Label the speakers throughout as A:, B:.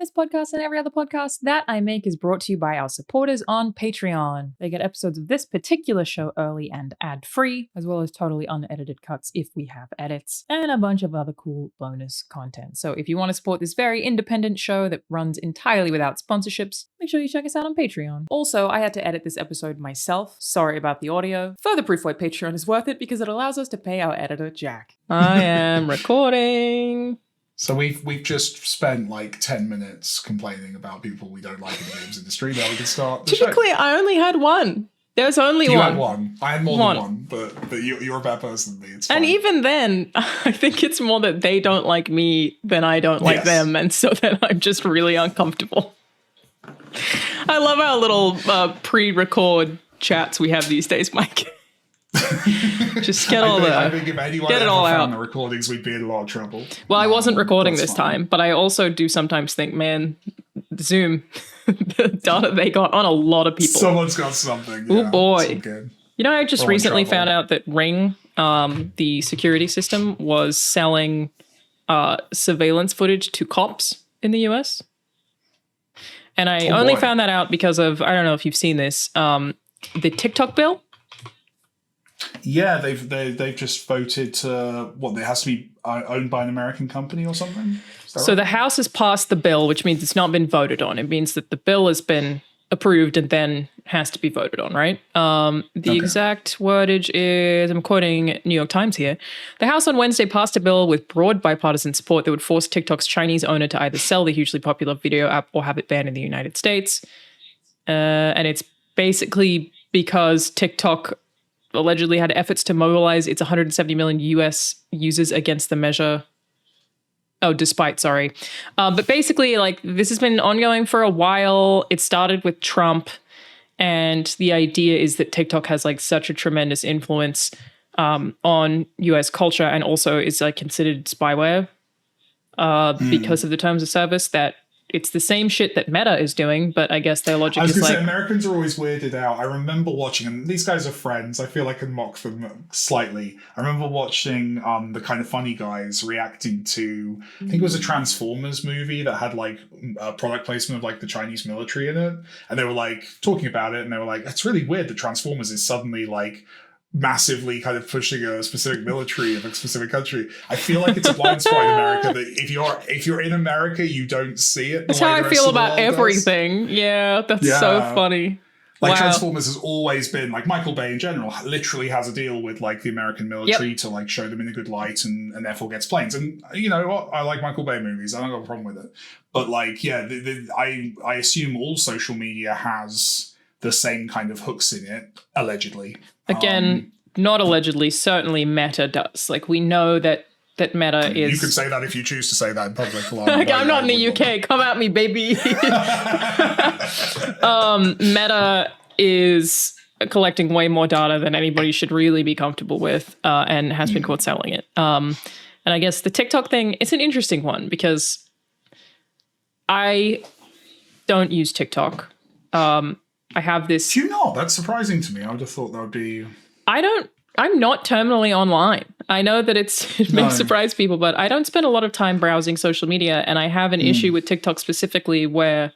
A: This podcast and every other podcast that I make is brought to you by our supporters on Patreon. They get episodes of this particular show early and ad-free, as well as totally unedited cuts if we have edits, and a bunch of other cool bonus content. So if you want to support this very independent show that runs entirely without sponsorships, make sure you check us out on Patreon. Also, I had to edit this episode myself. Sorry about the audio. Further proof why Patreon is worth it because it allows us to pay our editor, Jack. I am recording.
B: So we've just spent like 10 minutes complaining about people we don't like in the games industry. Now we can start the show.
A: To be clear, I only had one. There's only one.
B: You had one. I had more than one, but you're a bad person than me. It's fine.
A: And even then, I think it's more that they don't like me than I don't like them, and so then I'm just really uncomfortable. I love our little pre-record chats we have these days, Mike. Just get all
B: I think if anyone
A: get it all out.
B: The recordings, we'd be in a lot of trouble.
A: Well, I wasn't recording this time, but I also do sometimes think, man, Zoom, the data they got on a lot of people.
B: Someone's got something.
A: Oh boy! You know, I just recently found out that Ring, the security system, was selling surveillance footage to cops in the US. And I only found that out because of, I don't know if you've seen this, the TikTok bill.
B: Yeah, they've just voted to it has to be owned by an American company or something. So
A: the House has passed the bill, which means it's not been voted on. It means that the bill has been approved and then has to be voted on, right? The exact wordage is, I'm quoting New York Times here. The House on Wednesday passed a bill with broad bipartisan support that would force TikTok's Chinese owner to either sell the hugely popular video app or have it banned in the United States. And it's basically because TikTok allegedly had efforts to mobilize its 170 million US users against the measure. But basically, like, this has been ongoing for a while. It started with Trump. And the idea is that TikTok has like such a tremendous influence on US culture and also is like considered spyware because of the terms of service that it's the same shit that Meta is doing, but I guess their logic is like...
B: I was going to say, Americans are always weirded out. I remember watching, and these guys are friends. I feel I can mock them slightly. I remember watching the kind of funny guys reacting to, I think it was a Transformers movie that had like a product placement of like the Chinese military in it. And they were like talking about it, and they were like, that's really weird that Transformers is suddenly like massively kind of pushing a specific military of a specific country. I feel like it's a blind spot in America that if you're in America, you don't see it.
A: That's how I feel about everything. Yeah, that's so funny.
B: Like Transformers has always been, like Michael Bay in general, literally has a deal with like the American military to like show them in a good light and therefore gets planes. And you know what? I like Michael Bay movies. I don't have a problem with it. But like, yeah, I assume all social media has the same kind of hooks in it, allegedly.
A: Again, not allegedly, certainly Meta does. Like, we know that Meta is...
B: You can say that if you choose to say that in public.
A: I'm not in the UK. Come at me, baby. Meta is collecting way more data than anybody should really be comfortable with and has been caught selling it. And I guess the TikTok thing, it's an interesting one because I don't use TikTok. I have this...
B: Do you not? That's surprising to me. I would have thought that would be...
A: I'm not terminally online. I know that it may surprise people, but I don't spend a lot of time browsing social media, and I have an issue with TikTok specifically where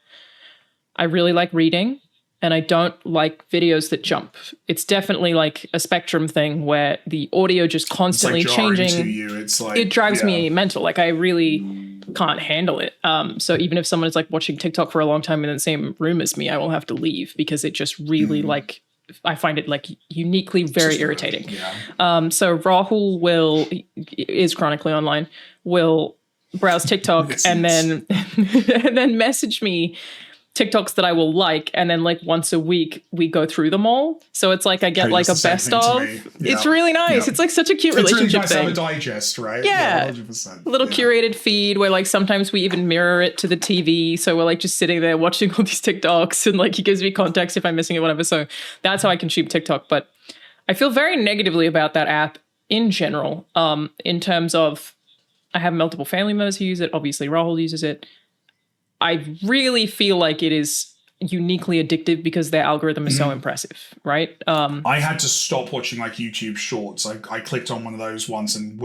A: I really like reading, and I don't like videos that jump. It's definitely like a spectrum thing where the audio just constantly changing.
B: To you. It's like,
A: it drives me mental. Like, I really can't handle it. So even if someone is like watching TikTok for a long time in the same room as me, I will have to leave because it just really like, I find it like uniquely very irritating. So Rahul is chronically online, will browse TikTok and then message me TikToks that I will like, and then like once a week we go through them all. So it's like I get like a best of. It's really nice. It's like such a cute relationship
B: it's really nice
A: thing.
B: To have a digest, right?
A: Yeah, 100%. A little curated feed where like sometimes we even mirror it to the TV. So we're like just sitting there watching all these TikToks, and like he gives me context if I'm missing it, whatever. So that's how I consume TikTok. But I feel very negatively about that app in general. In terms of, I have multiple family members who use it. Obviously, Rahul uses it. I really feel like it is uniquely addictive because their algorithm is so impressive, right?
B: I had to stop watching like YouTube shorts. I clicked on one of those once and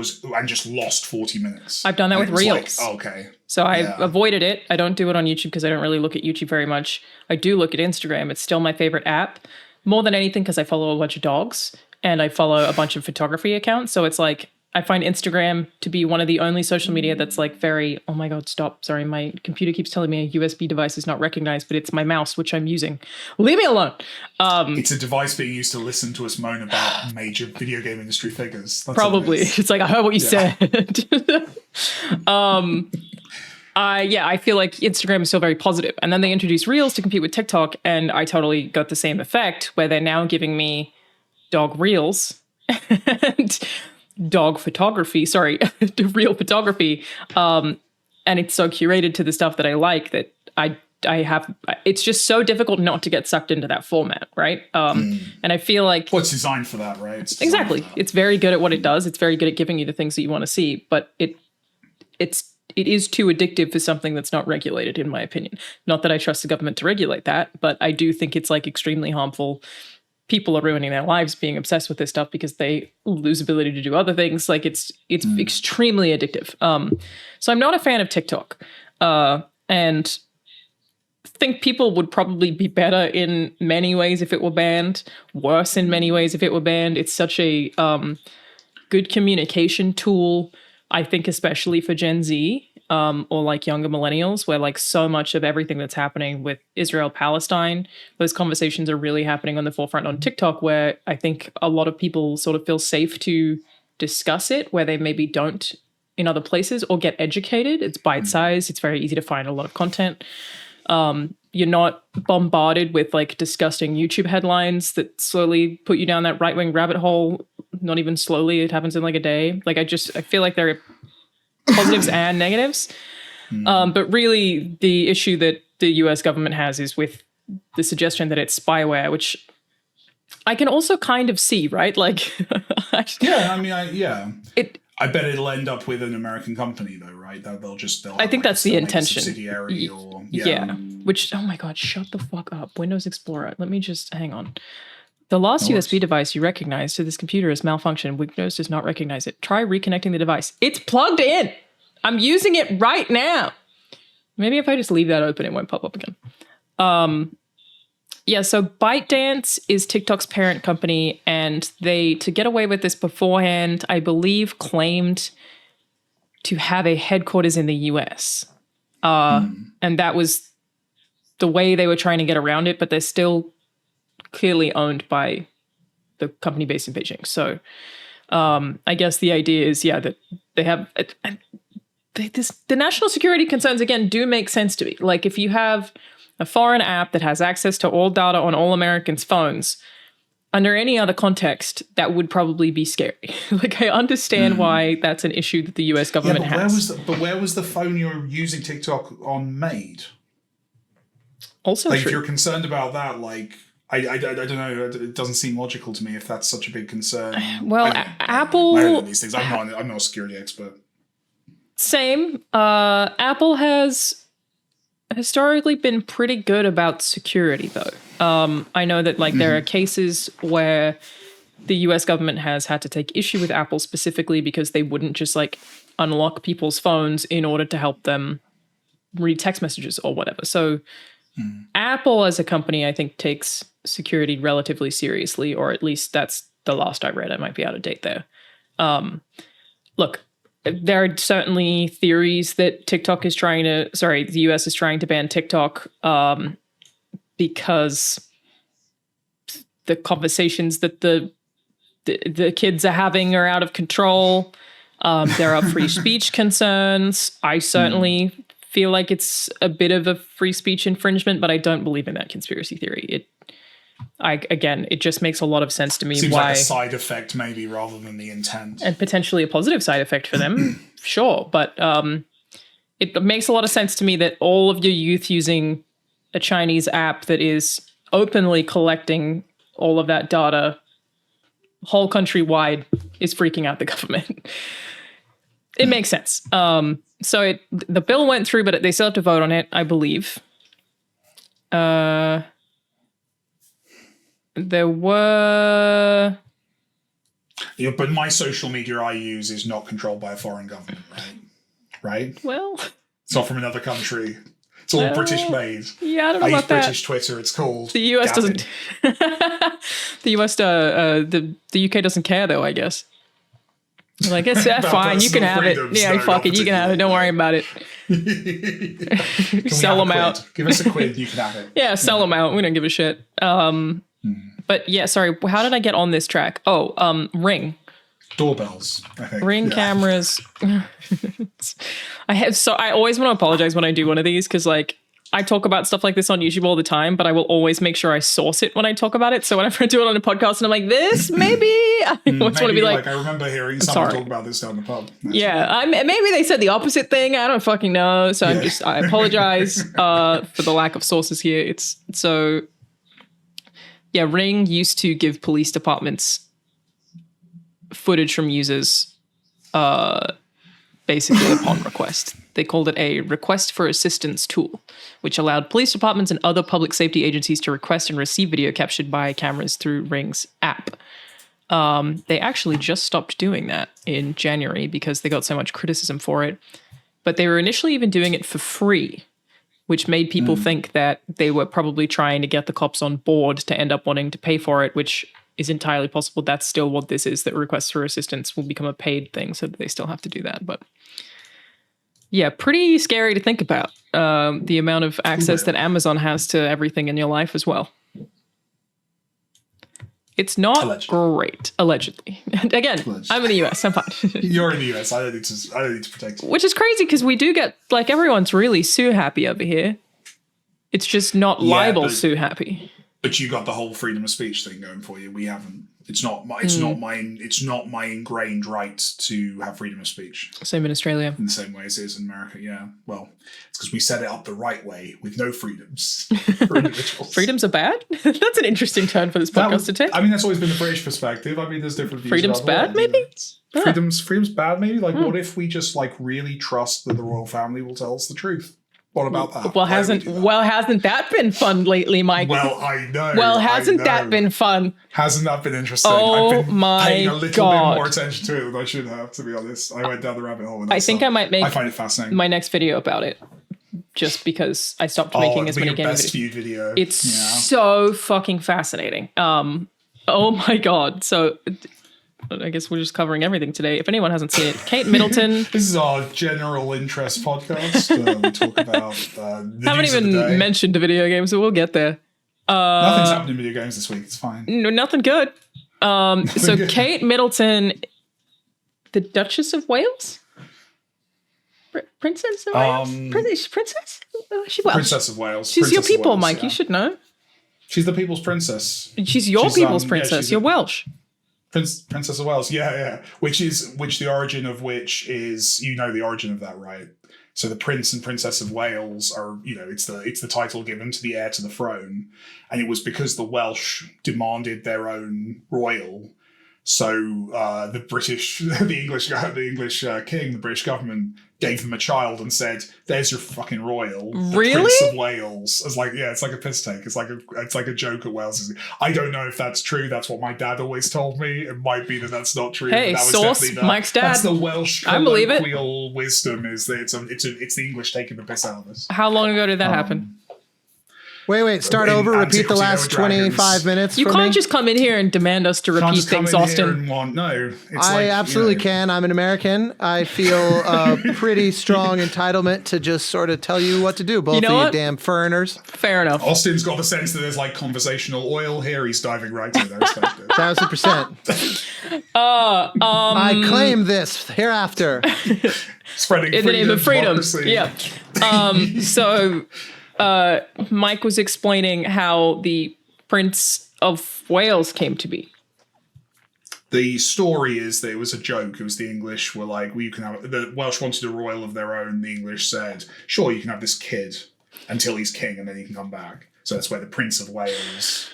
B: just lost 40 minutes.
A: I've done that with Reels.
B: Like, okay.
A: So I
B: Yeah.
A: avoided it. I don't do it on YouTube because I don't really look at YouTube very much. I do look at Instagram. It's still my favorite app, more than anything because I follow a bunch of dogs and I follow a bunch of photography accounts. So it's like I find Instagram to be one of the only social media that's like very, oh my God, stop. Sorry, my computer keeps telling me a USB device is not recognized, but it's my mouse, which I'm using. Leave me alone.
B: It's a device being used to listen to us moan about major video game industry figures. That's
A: Probably.
B: All it is.
A: It's like, I heard what you said. I feel like Instagram is still very positive. And then they introduced Reels to compete with TikTok, and I totally got the same effect where they're now giving me dog Reels and dog photography, real photography. And it's so curated to the stuff that I like that I have, it's just so difficult not to get sucked into that format, right? And I feel like...
B: Well, it's designed for that, right?
A: Exactly. It's very good at what it does. It's very good at giving you the things that you want to see, but it is too addictive for something that's not regulated, in my opinion. Not that I trust the government to regulate that, but I do think it's like extremely harmful. People are ruining their lives being obsessed with this stuff because they lose ability to do other things. Like it's extremely addictive. So I'm not a fan of TikTok, and think people would probably be better in many ways if it were banned, worse in many ways if it were banned. It's such a good communication tool, I think, especially for Gen Z. Or like younger millennials, where like so much of everything that's happening with Israel, Palestine, those conversations are really happening on the forefront on TikTok, where I think a lot of people sort of feel safe to discuss it, where they maybe don't in other places, or get educated. It's bite-sized. It's very easy to find a lot of content. You're not bombarded with like disgusting YouTube headlines that slowly put you down that right-wing rabbit hole. Not even slowly. It happens in like a day. Like I feel like there are positives and negatives. But really the issue that the US government has is with the suggestion that it's spyware, which I can also kind of see, right? Like,
B: I bet it'll end up with an American company though, right?
A: I think that's the intention.
B: Subsidiary or,
A: Which, oh my God, shut the fuck up. Windows Explorer. Let me just, hang on. The last USB device you recognize to this computer is malfunctioned. Windows does not recognize it. Try reconnecting the device. It's plugged in. I'm using it right now. Maybe if I just leave that open, it won't pop up again. So ByteDance is TikTok's parent company, and they, to get away with this beforehand, I believe claimed to have a headquarters in the US. And that was the way they were trying to get around it, but they're still clearly owned by the company based in Beijing. So I guess the idea is, that they have... the national security concerns, again, do make sense to me. Like, if you have a foreign app that has access to all data on all Americans' phones, under any other context, that would probably be scary. Like, I understand why that's an issue that the US government has.
B: Where was the phone you're using TikTok on made?
A: Also
B: like,
A: true.
B: If you're concerned about that, like... I don't know. It doesn't seem logical to me if that's such a big concern.
A: Well, Apple...
B: I don't know these things. I'm not a security expert.
A: Same. Apple has historically been pretty good about security, though. I know that there are cases where the US government has had to take issue with Apple specifically because they wouldn't just unlock people's phones in order to help them read text messages or whatever. So Apple as a company, I think, takes security relatively seriously, or at least that's the last I read. I might be out of date there. Look, there are certainly theories that the US is trying to ban TikTok because the conversations that the kids are having are out of control. There are free speech concerns. I certainly feel like it's a bit of a free speech infringement, but I don't believe in that conspiracy theory. It just makes a lot of sense to me.
B: Seems
A: why
B: like a side effect, maybe, rather than the intent.
A: And potentially a positive side effect for them, sure. But it makes a lot of sense to me that all of your youth using a Chinese app that is openly collecting all of that data whole countrywide is freaking out the government. It makes sense. So the bill went through, but they still have to vote on it, I believe. There were...
B: Yeah, but my social media I use is not controlled by a foreign government, right?
A: Well...
B: It's not from another country. It's all British made.
A: Yeah, I don't know
B: I use
A: about that.
B: British Twitter. It's called.
A: The US
B: Gavin.
A: doesn't. the US, the UK doesn't care though. I guess. Like, it's fine. You can have it.
B: freedoms,
A: Yeah,
B: no,
A: fuck it. You can have it. Don't worry about it.
B: Can we
A: Sell
B: have
A: them
B: a
A: out.
B: quid? Give us a quid. You can have it.
A: Yeah, sell them out. We don't give a shit. But yeah, sorry. How did I get on this track? Oh, Ring.
B: Doorbells, I think.
A: Ring cameras. I always want to apologize when I do one of these because like I talk about stuff like this on YouTube all the time, but I will always make sure I source it when I talk about it. So whenever I do it on a podcast and I'm like, this maybe I always want to be like,
B: I remember hearing someone talk about this down the pub.
A: Yeah, maybe they said the opposite thing. I don't fucking know. So I apologize for the lack of sources here. It's so yeah. Ring used to give police departments footage from users, basically upon request. They called it a request for assistance tool, which allowed police departments and other public safety agencies to request and receive video captured by cameras through Ring's app. They actually just stopped doing that in January because they got so much criticism for it. But they were initially even doing it for free, which made people think that they were probably trying to get the cops on board to end up wanting to pay for it, which is entirely possible. That's still what this is, that requests for assistance will become a paid thing, so they still have to do that. But yeah, pretty scary to think about the amount of access that Amazon has to everything in your life as well. It's not great, allegedly. And again, I'm in the US, I'm fine.
B: You're in the US. I don't need to protect you.
A: Which is crazy because we do get, like, everyone's really sue happy over here. It's just not libel sue happy.
B: But you got the whole freedom of speech thing going for you. We haven't. It's not my ingrained right to have freedom of speech.
A: Same in Australia.
B: In the same way as it is in America, yeah. Well, it's because we set it up the right way with no freedoms for individuals.
A: Freedoms are bad? That's an interesting turn for this podcast to take.
B: I mean, that's always been the British perspective. I mean, there's different views.
A: Freedom's bad, maybe?
B: Freedom's bad, maybe? Like, what if we just, like, really trust that the royal family will tell us the truth? What about that?
A: Well, hasn't that been fun lately, Mike?
B: Well, I know.
A: Well, hasn't that been fun?
B: Hasn't that been interesting?
A: Oh,
B: I've been paying a little
A: God.
B: bit more attention to it than I should have, to be honest. I went down the rabbit hole with that
A: I think I might make
B: I find it fascinating.
A: my next video about it. Just because I stopped making as many gaming
B: best viewed video.
A: It's so fucking fascinating. Oh my God. So I guess we're just covering everything today. If anyone hasn't seen it, Kate Middleton.
B: This is our general interest podcast. We talk about the
A: haven't
B: news of the
A: even
B: day.
A: mentioned the video game, so we'll get there.
B: Nothing's happened in video games this week. It's fine.
A: No, nothing good. So
B: good.
A: Kate Middleton, the Duchess of Wales? Princess of Wales? Princess? She Welsh.
B: Princess of Wales.
A: She's
B: Princess
A: your
B: of
A: people,
B: Wales,
A: Mike.
B: yeah.
A: You should know.
B: She's the people's princess.
A: She's your people's princess. You're Welsh.
B: Princess of Wales, yeah. Which the origin of which is, the origin of that, right? So the Prince and Princess of Wales are, it's the title given to the heir to the throne, and it was because the Welsh demanded their own royal. So the English king, the British government gave them a child and said, "There's your fucking royal, the
A: Really?
B: Prince of Wales." It's like, it's like a piss take. It's like a joke at Wales. I don't know if that's true. That's what my dad always told me. It might be that that's not true.
A: Hey,
B: but that was
A: source,
B: definitely
A: Mike's dad.
B: That's the Welsh
A: I believe it.
B: colloquial wisdom. Is that it's the English taking the piss out of us.
A: How long ago did that happen?
C: Wait, start over, repeat the last 25 minutes
A: You
C: for
A: can't
C: me.
A: just come in here and demand us to repeat things, Austin.
C: I absolutely can. I'm an American. I feel a pretty strong entitlement to just sort of tell you what to do, both of you damn foreigners.
A: Fair enough.
B: Austin's got the sense that there's like conversational oil here. He's diving right in. I respect it.
C: 1,000%. I claim this hereafter.
B: Spreading
A: in the name of freedom.
B: democracy.
A: Yeah. So Mike was explaining how the Prince of Wales came to be.
B: The story is that it was a joke. It was the English were like, well, you can have, the Welsh wanted a royal of their own. The English said, sure, you can have this kid until he's king and then he can come back. So that's where the Prince of Wales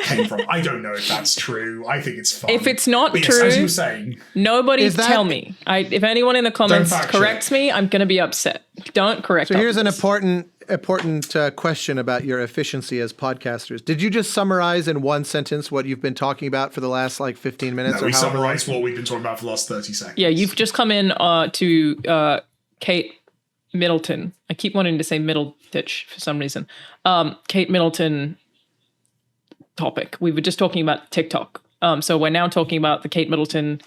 B: came from. I don't know if that's true. I think it's fun.
A: If it's not
B: but
A: true,
B: yes, as you were saying,
A: nobody tell me. If anyone in the comments corrects me, I'm going to be upset. Don't correct me.
C: So here's an important question about your efficiency as podcasters. Did you just summarize in one sentence what you've been talking about for the last 15 minutes?
B: No, we summarized what we've been talking about for the last 30 seconds.
A: Yeah, you've just come in to Kate Middleton. I keep wanting to say Middletitch for some reason. Kate Middleton topic. We were just talking about TikTok. So we're now talking about the Kate Middleton.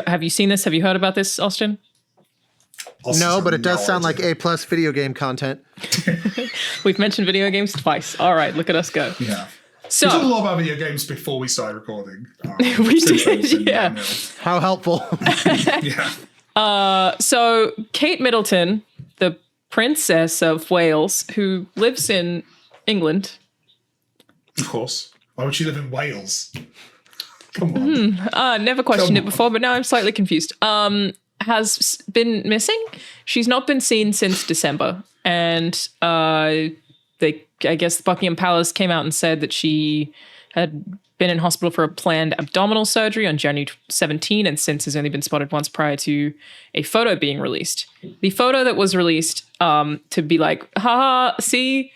A: Have you seen this? Have you heard about this, Austin?
C: No, but it does sound like A+ video game content.
A: We've mentioned video games twice. All right, look at us go.
B: Yeah.
A: So,
B: we talked a lot about video games before we started recording.
A: We did, yeah.
C: How helpful.
B: Yeah.
A: So Kate Middleton, the Princess of Wales, who lives in England.
B: Of course. Why would she live in Wales? Come on.
A: Never questioned it before, but now I'm slightly confused. Has been missing. She's not been seen since December. And I guess Buckingham Palace came out and said that she had been in hospital for a planned abdominal surgery on January 17 and since has only been spotted once prior to a photo being released. The photo that was released to be like, haha, see,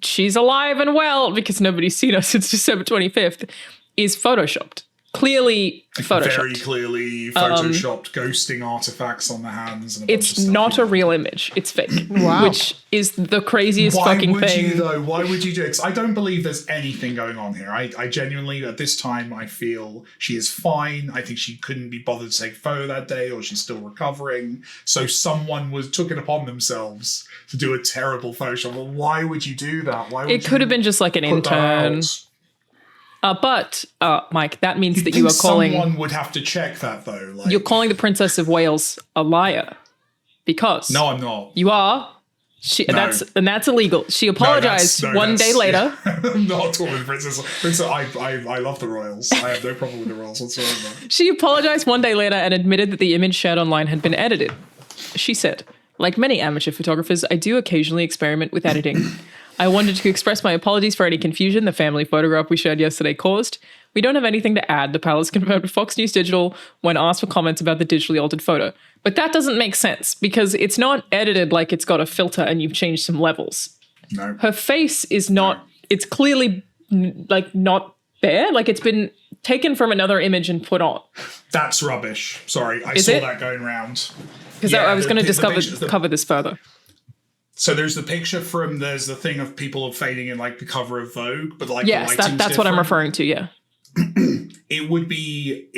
A: she's alive and well because nobody's seen her since December 25th is photoshopped. Clearly photoshopped.
B: Very clearly photoshopped, ghosting artifacts on the hands. And
A: it's not a real image. It's fake.
C: Wow.
A: Which is the craziest fucking thing.
B: Why would you, though? Why would you do it? 'Cause I don't believe there's anything going on here. I genuinely, at this time, I feel she is fine. I think she couldn't be bothered to take a photo that day, or she's still recovering. So someone took it upon themselves to do a terrible Photoshop. Well, why would you do that? Why would
A: it could have been just like an intern. But Mike, that means that you are calling.
B: Someone would have to check that, though. Like,
A: you're calling the Princess of Wales a liar because
B: no, I'm not.
A: You are. That's illegal. She apologized one day later.
B: Yeah. I'm not talking with Princess. I love the royals. I have no problem with the royals whatsoever.
A: She apologized one day later and admitted that the image shared online had been edited. She said, "Like many amateur photographers, I do occasionally experiment with editing. I wanted to express my apologies for any confusion the family photograph we shared yesterday caused. We don't have anything to add," the palace confirmed to Fox News Digital when asked for comments about the digitally altered photo. But that doesn't make sense because it's not edited like it's got a filter and you've changed some levels.
B: No.
A: Her face is not, it's clearly like not there. Like it's been taken from another image and put on.
B: That's rubbish. Sorry, I saw that going around.
A: Because I was going to cover this further.
B: So there's the picture there's the thing of people fading in like the cover of Vogue, but like
A: yes, that's what I'm referring to. Yeah,
B: it would be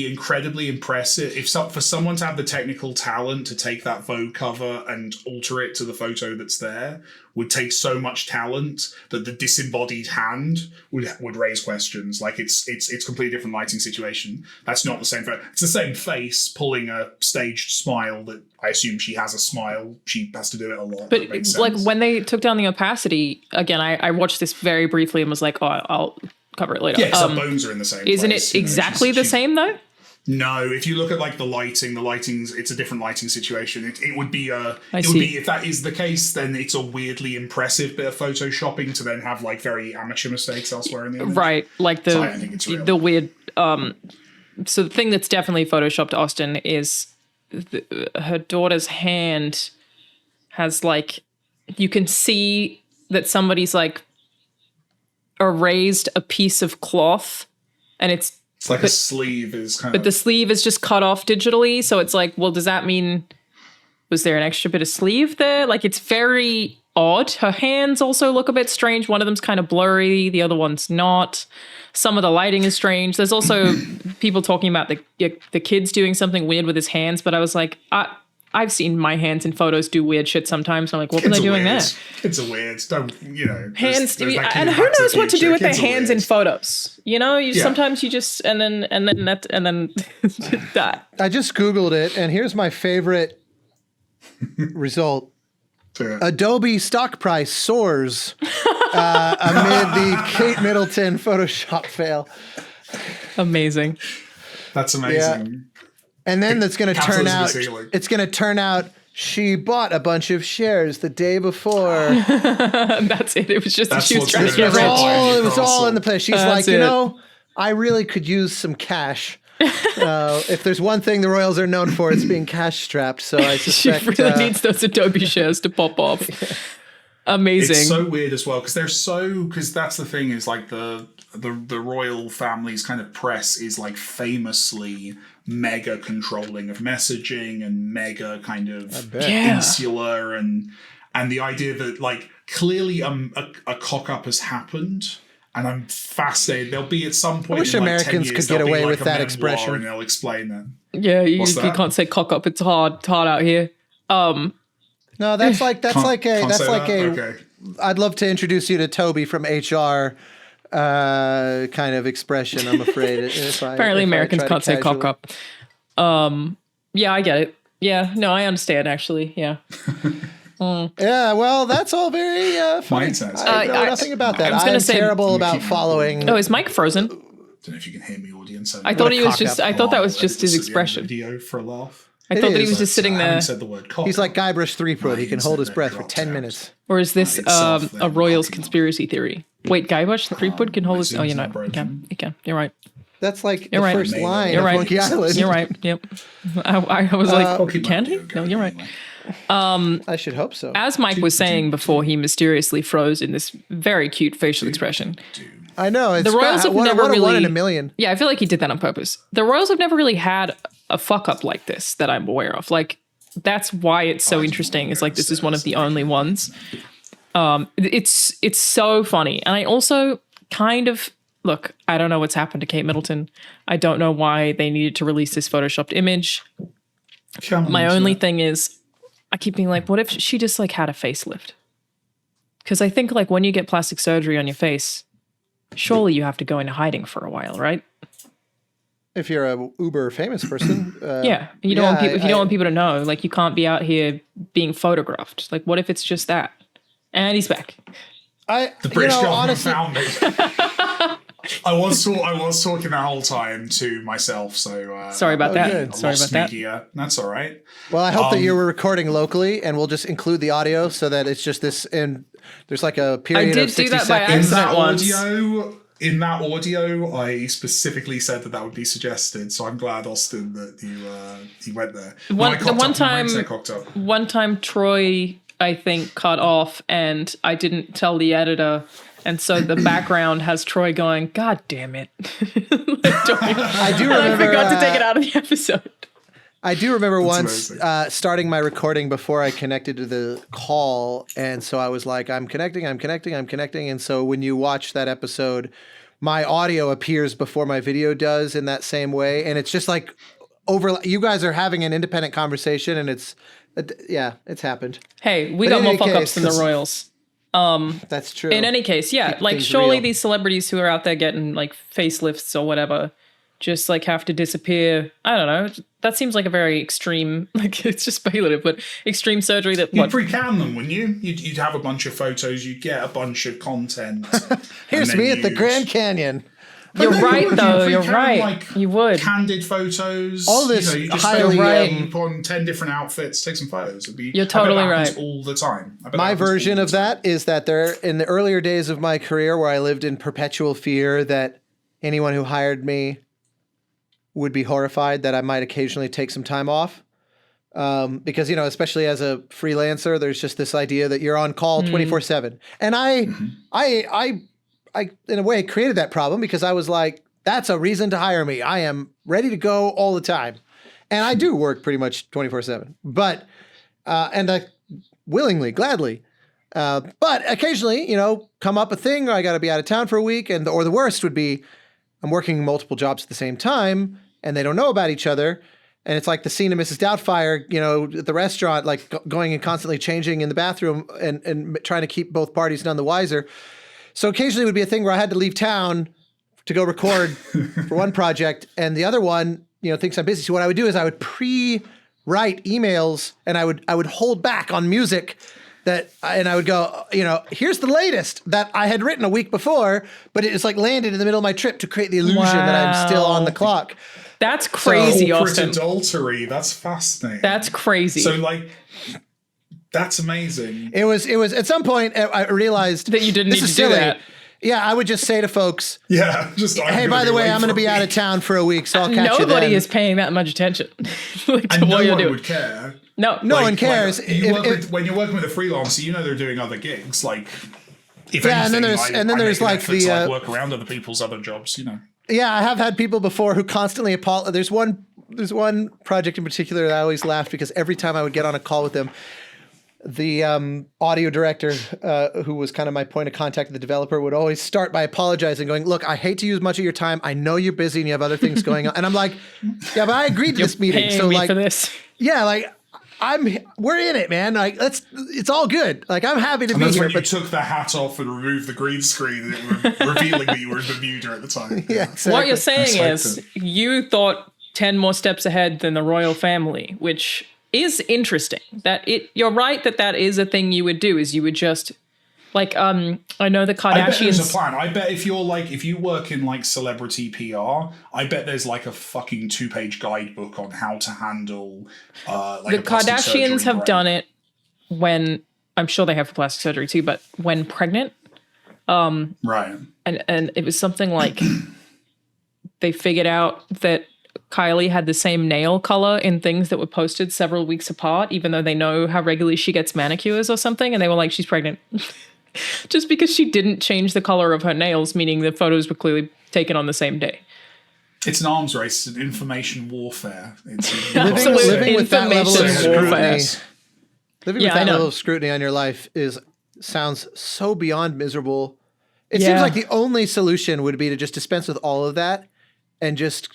B: incredibly impressive for someone to have the technical talent to take that Vogue cover and alter it to the photo that's there. Would take so much talent that the disembodied hand would raise questions. Like it's completely different lighting situation. That's not the same photo. It's the same face pulling a staged smile that I assume she has a smile. She has to do it a lot.
A: But like when they took down the opacity, again, I watched this very briefly and was like, oh, I'll cover it later.
B: Yeah, because her bones are in the same
A: Isn't
B: place,
A: it exactly the same though?
B: No, if you look at like the lighting's it's a different lighting situation. It would be if that is the case, then it's a weirdly impressive bit of photoshopping to then have like very amateur mistakes elsewhere in the image.
A: Right, like
B: So I think it's real.
A: the weird. So the thing that's definitely photoshopped Austin is her daughter's hand has like you can see that somebody's like erased a piece of cloth, and it's
B: like a sleeve is kind of...
A: But the sleeve is just cut off digitally, so it's like, well, does that mean... Was there an extra bit of sleeve there? Like, it's very odd. Her hands also look a bit strange. One of them's kind of blurry. The other one's not. Some of the lighting is strange. There's also people talking about the kids doing something weird with his hands, but I was like, I've seen my hands in photos do weird shit sometimes. I'm like, what were they doing there?
B: Kids are weird. Don't,
A: hands. And who knows what to do with their hands in photos? Sometimes you just and then that.
C: I just Googled it, and here's my favorite result. Adobe stock price soars amid the Kate Middleton Photoshop fail.
A: Amazing.
B: That's amazing. Yeah.
C: And then that's going to turn out. It's going to turn out she bought a bunch of shares the day before.
A: That's it. It was just she was trying to get rich.
C: It was all in the place. She's like, I really could use some cash. If there's one thing the royals are known for, it's being cash strapped. So I suspect
A: she really needs those Adobe shares to pop off. Amazing.
B: It's so weird as well because that's the thing is like the the royal family's kind of press is like famously mega controlling of messaging and mega kind of insular, and the idea that like clearly a cock up has happened. And I'm fascinated. There'll be at some point.
C: I wish
B: in like
C: Americans
B: 10 years,
C: could get away with that
B: memoir
C: expression.
B: and they'll explain that.
A: Yeah, you
B: What's that?
A: can't say cock up. It's hard out here.
C: No, that's like
B: Okay.
C: I'd love to introduce you to Toby from HR kind of expression. I'm afraid.
A: Apparently, Americans can't say cock up. Yeah, I get it. Yeah, no, I understand actually. Yeah.
C: Yeah, well, that's all very funny. I know nothing about that. I'm terrible about following.
A: Oh, is Mike frozen?
B: I don't know if you can hear me, audience.
A: I thought he was just. I thought that was just his expression.
B: Video for a laugh.
A: I thought that he was just sitting
B: I
A: there.
B: haven't said the word cock.
C: He's like Guybrush Threepwood.
B: No,
C: He can
B: you
C: hold
B: said
C: his
B: that
C: breath for
B: dropped
C: 10
B: out.
C: minutes.
A: Or is this
B: itself
A: a
B: then
A: Royals
B: knocking
A: conspiracy theory? Wait, Guybrush Threepwood can hold his. Oh,
B: Zoom's
A: you know,
B: not broken.
A: you can. You're right.
C: That's like
A: You're
C: the
A: right.
C: first line
A: You're
C: of
A: right.
C: Monkey Island.
A: You're right. Yep. I was like, can he?
B: Anyway.
A: No, you're right.
C: I should hope so.
A: As Mike was saying before, he mysteriously froze in this very cute facial expression.
C: I know. It's
A: The Royals have never
C: what a one
A: really-
C: in a million.
A: Yeah, I feel like he did that on purpose. The Royals have never really had a fuck up like this that I'm aware of. Like, that's why it's so interesting. It's like this is one of the only ones. It's so funny, and I also kind of look. I don't know what's happened to Kate Middleton. I don't know why they needed to release this photoshopped image. My only thing is, I keep being like, what if she just like had a facelift? Because I think like when you get plastic surgery on your face, surely you have to go into hiding for a while, right?
C: If you're a uber famous person.
A: Yeah. You don't want people, if you don't want people to know, like you can't be out here being photographed. Like what if it's just that? And he's back.
B: The British government
C: honestly,
B: found me. I was talking that whole time to myself, so
A: Sorry about that.
C: good.
A: Sorry about that.
B: media. That's all right.
C: well, I hope that you were recording locally, and we'll just include the audio so that it's just this. And there's like a period
A: did
C: of 60
A: do that by
C: seconds.
A: accident.
B: In that audio, I specifically said that would be suggested. So I'm glad, Austin, that you went there.
A: One time Troy, I think, cut off, and I didn't tell the editor. And so the background has Troy going, God damn it. I
C: do remember,
A: I forgot to take it out of the episode.
C: I do remember once
B: amazing.
C: starting my recording before I connected to the call. And so I was like, I'm connecting. And so when you watch that episode, my audio appears before my video does in that same way. And it's just like you guys are having an independent conversation, and it's happened.
A: Hey, we
C: But
A: got
C: in
A: more
C: any
A: fuck ups
C: case,
A: than the Royals.
C: That's true.
A: In any case, yeah,
C: Keep
A: like
C: things
A: surely
C: real.
A: these celebrities who are out there getting like facelifts or whatever just like have to disappear. I don't know. That seems like a very extreme, like it's just speculative, but extreme surgery that
B: You'd pre-can them, wouldn't you? You'd have a bunch of photos, you'd get a bunch of content.
C: Here's me at the Grand Canyon.
A: You're right, though. You're
B: pre-can,
A: right.
B: like,
A: You would.
B: Candid photos.
C: All this
B: you just
C: highly,
B: put on 10 different outfits, take some photos.
A: You're totally right.
B: All the time.
C: My version of that is that there, in the earlier days of my career where I lived in perpetual fear that anyone who hired me would be horrified that I might occasionally take some time off. Because, especially as a freelancer, there's just this idea that you're on call 24/7. And I in a way created that problem because I was like, that's a reason to hire me. I am ready to go all the time. And I do work pretty much 24/7, but, and I willingly, gladly. But occasionally, come up a thing or I got to be out of town for a week. Or the worst would be I'm working multiple jobs at the same time and they don't know about each other. And it's like the scene of Mrs. Doubtfire, at the restaurant, like going and constantly changing in the bathroom and trying to keep both parties none the wiser. So occasionally it would be a thing where I had to leave town to go record for one project and the other one, thinks I'm busy. So what I would do is I would pre-write emails and I would hold back on music and I would go, here's the latest that I had written a week before, but it just like landed in the middle of my trip to create the illusion that I'm still on the clock.
A: That's crazy, Austin.
B: Adultery. That's fascinating.
A: That's crazy.
B: So that's amazing.
C: It was at some point I realized
A: that you didn't need to
C: silly.
A: do that.
C: Yeah, I would just say to folks,
B: hey,
C: by the way, I'm going to be out of town for a week, so I'll catch you then.
A: Nobody is paying that much attention to
B: and
A: what
B: no
A: you're
B: one
A: doing.
B: would care.
A: No
C: one cares.
B: When you're working with a freelancer, they're doing other gigs. if
C: Yeah,
B: anything,
C: and then there's
B: make an
C: like
B: effort
C: the
B: to, like, work around other people's other jobs, you know.
C: Yeah, I have had people before who constantly apologize. There's one project in particular that I always laughed because every time I would get on a call with them, the audio director, who was kind of my point of contact, the developer, would always start by apologizing, going, "Look, I hate to use much of your time. I know you're busy and you have other things going on." And I'm like, "Yeah, but I agreed to this meeting,
A: Paying
C: so
A: me
C: like,
A: for this.
C: yeah, like we're in it, man. Like it's all good. Like I'm happy to
B: And
C: be
B: that's
C: here."
B: when you took the hat off and removed the green screen, revealing that you were the Bermuda at the time.
C: Yeah, exactly.
A: What you're saying
B: I
A: is
B: respect
A: you thought 10 more steps ahead than the royal family, which is interesting. You're right that is a thing you would do, is you would just like I know the Kardashians.
B: I bet there's a plan. I bet if you work in like celebrity PR, I bet there's like a fucking 2-page guidebook on how to handle like
A: the
B: a plastic
A: Kardashians
B: surgery
A: have
B: brain.
A: done it when I'm sure they have for plastic surgery too, but when pregnant.
B: Right.
A: And it was something like they figured out that Kylie had the same nail color in things that were posted several weeks apart, even though they know how regularly she gets manicures or something. And they were like, she's pregnant. Just because she didn't change the color of her nails, meaning the photos were clearly taken on the same day.
B: It's an arms race. It's an information warfare. It's
C: living with that level of
A: Information warfare.
C: scrutiny. Living
A: Yeah,
C: with
A: I
C: that
A: know.
C: level of scrutiny on your life sounds so beyond miserable. It
A: Yeah.
C: seems like the only solution would be to just dispense with all of that and just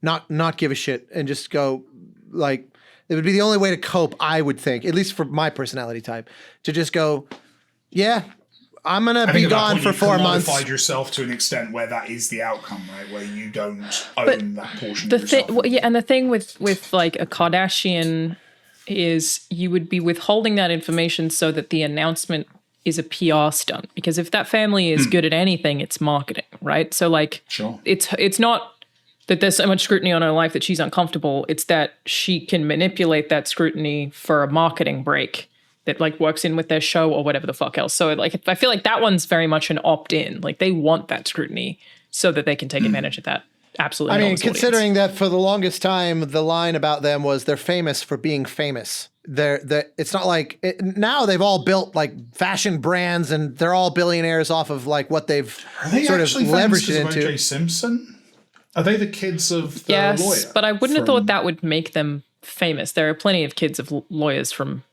C: not give a shit and just go, like, it would be the only way to cope, I would think, at least for my personality type, to just go, yeah, I'm gonna be gone for 4 months.
B: You've commodified yourself to an extent where that is the outcome, right? Where you don't own that portion of
A: The
B: yourself.
A: thing, yeah, and the thing with like a Kardashian is you would be withholding that information so that the announcement is a PR stunt. Because if that family is good at anything, it's marketing, right? So like,
B: Sure.
A: it's not that there's so much scrutiny on her life that she's uncomfortable. It's that she can manipulate that scrutiny for a marketing break that like works in with their show or whatever the fuck else. So like, I feel like that one's very much an opt-in. Like they want that scrutiny so that they can take advantage of that. Absolutely.
C: I mean,
A: enormous
C: considering
A: audience.
C: that for the longest time, the line about them was they're famous for being famous. It's not like now they've all built like fashion brands and they're all billionaires off of like what they've
B: Are they
C: sort of
B: actually famous
C: leveraged it
B: because of
C: into.
B: O.J. Simpson? Are they the kids of the
A: Yes,
B: lawyer?
A: but I wouldn't have
B: from-
A: thought that would make them famous. There are plenty of kids of lawyers from.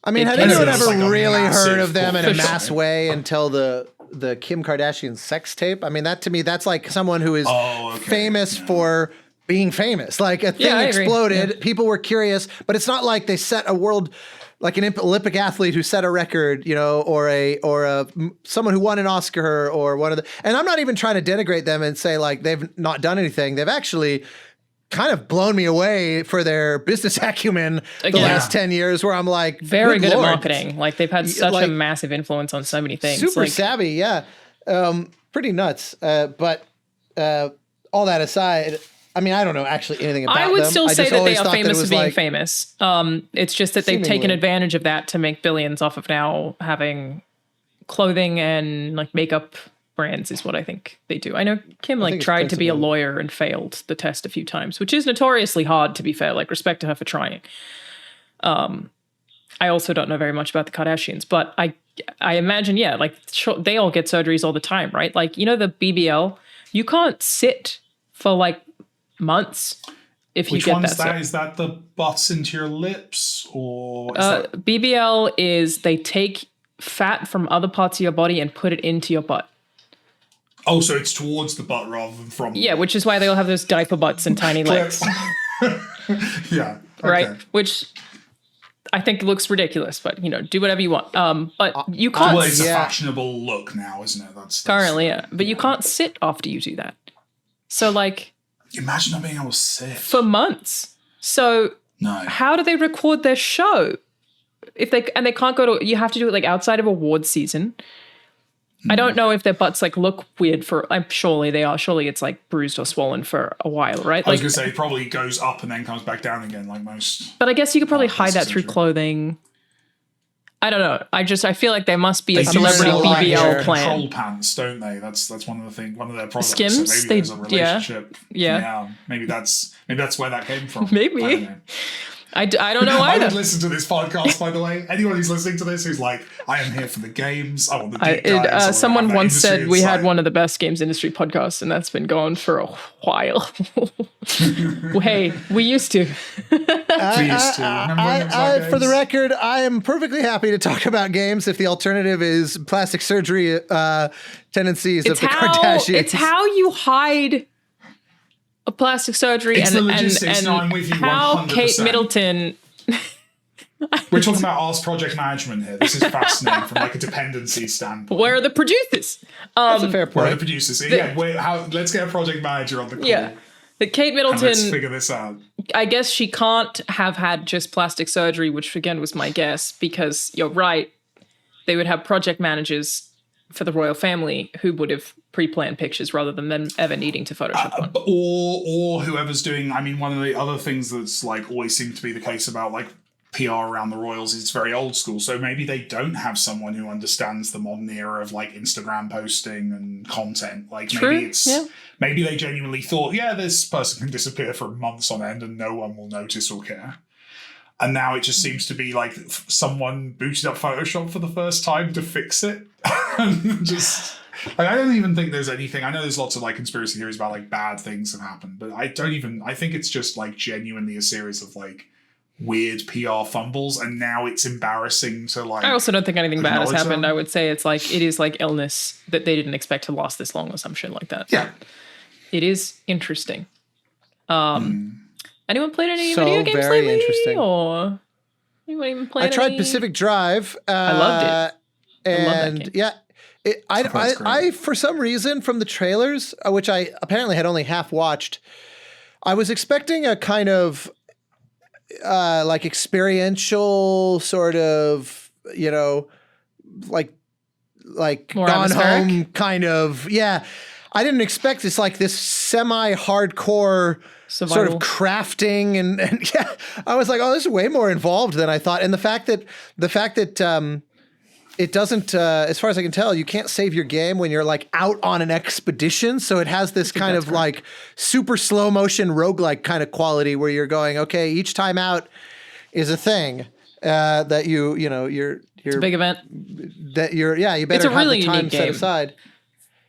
C: I mean,
A: It
C: had
A: kind of
C: anyone
B: is
C: ever
B: like a
C: really
B: massive
C: heard of them in a
B: corporation.
C: mass way until the Kim Kardashian sex tape? I mean, that to me, that's like someone who is famous for being famous. Like a thing
A: I agree.
C: exploded, people were curious, but it's not like they set a world, like an Olympic athlete who set a record, you know, or someone who won an Oscar or one of the. And I'm not even trying to denigrate them and say like they've not done anything. They've actually kind of blown me away for their business acumen the
A: Again.
C: last 10 years, where I'm like,
A: Very good
C: Lord.
A: at marketing. Like they've had such
C: like,
A: a massive influence on so many things.
C: Super
A: like,
C: savvy, yeah. Pretty nuts. But all that aside, I mean, I don't know actually anything about them.
A: I would still say
C: just
A: that they
C: always
A: are
C: thought
A: famous
C: it
A: for
C: was
A: being
C: like-
A: famous. It's just that they've taken
C: Seemingly.
A: advantage of that to make billions off of now having clothing and like makeup brands is what I think they do. I know Kim like
C: it's
A: tried to be a
C: principle.
A: lawyer and failed the test a few times, which is notoriously hard, to be fair. Like respect to her for trying. I also don't know very much about the Kardashians, but I imagine, yeah, like they all get surgeries all the time, right? Like, you know, the BBL, you can't sit for like months if you
B: Which
A: get
B: one's
A: that.
B: that? Is that the butts into your lips, or is
A: So,
B: that
A: BBL is they take fat from other parts of your body and put it into your butt.
B: oh, so it's towards the butt rather than from?
A: Yeah, which is why they all have those diaper butts and tiny legs,
B: Yeah. Okay.
A: right? Which I think looks ridiculous, but you know, do whatever you want. But you can't
B: Well, it's a
C: Yeah.
B: fashionable look now, isn't it? That's
A: currently, yeah. But you can't sit after you do that. So like
B: Imagine not being able to sit.
A: for months. So
B: No.
A: how do they record their show? If they can't go to, you have to do it like outside of awards season. I don't know if their butts like look weird surely they are. Surely it's like bruised or swollen for a while, right?
B: I was
A: Like,
B: going to say, it probably goes up and then comes back down again, like most.
A: but I guess you could probably hide that
B: plastic
A: through
B: surgery.
A: clothing. I don't know. I feel like there must be a
B: They do
A: celebrity
B: sell, like,
A: BBL plan.
B: control pants, don't they? That's one of the thing. One of their products.
A: Skims?
B: So maybe there's a
A: Yeah.
B: relationship.
A: Yeah.
B: Maybe that's where that came from.
A: Maybe.
B: I don't know.
A: I don't know
B: I
A: either.
B: would listen to this podcast, by the way. Anyone who's listening to this who's like, I am here for the games. I want the deep dives.
A: Someone once said we had
B: insight.
A: one of the best games industry podcasts, and that's been going for a while. Hey, we used to.
B: For
C: For the record, I am perfectly happy to talk about games if the alternative is plastic surgery tendencies of the Kardashians.
A: It's how you hide a plastic surgery
B: It's the logistics. No, I'm with you
A: how
B: 100%.
A: Kate Middleton.
B: We're talking about Ars project management here. This is fascinating from like a dependency standpoint.
A: Where are the producers?
C: That's a fair
B: Where are the
C: point.
B: producers? Let's get a project manager on the call.
A: Yeah. That Kate
B: And let's
A: Middleton,
B: figure this out.
A: I guess she can't have had just plastic surgery, which again was my guess, because you're right. They would have project managers for the royal family who would have pre-planned pictures rather than them ever needing to Photoshop one.
B: Or whoever's doing, I mean, one of the other things that's like always seemed to be the case about like PR around the royals is it's very old school. So maybe they don't have someone who understands the modern era of like Instagram posting and content. Like maybe they genuinely thought, yeah, this person can disappear for months on end and no one will notice or care. And now it just seems to be like someone booted up Photoshop for the first time to fix it. Just, like, I don't even think there's anything. I know there's lots of like conspiracy theories about like bad things have happened, but I think it's just like genuinely a series of like weird PR fumbles. And now it's embarrassing to like.
A: I also don't think anything bad has happened.
B: them.
A: I would say it is like illness that they didn't expect to last this long or some shit like that.
B: Yeah.
A: It is interesting. Anyone played any
C: So
A: video games
C: very
A: lately?
C: interesting.
A: Or anyone even played
C: I tried
A: any?
C: Pacific Drive.
A: I loved it.
C: And
A: love that game.
C: yeah,
B: That's great.
C: I for some reason from the trailers, which I apparently had only half watched, I was expecting a kind of like experiential sort of, you know, like
A: More
C: Gone
A: atmospheric?
C: Home kind of. Yeah, I didn't expect this semi-hardcore sort
A: Survival.
C: of crafting and yeah, I was like, oh, this is way more involved than I thought. And the fact that it doesn't, as far as I can tell, you can't save your game when you're like out on an expedition. So it has this kind of like super slow motion roguelike kind of quality where you're going, okay, each time out is a thing that you're
A: It's a big event.
C: you better
A: a
C: have
A: really
C: the time
A: unique
C: set
A: game.
C: aside.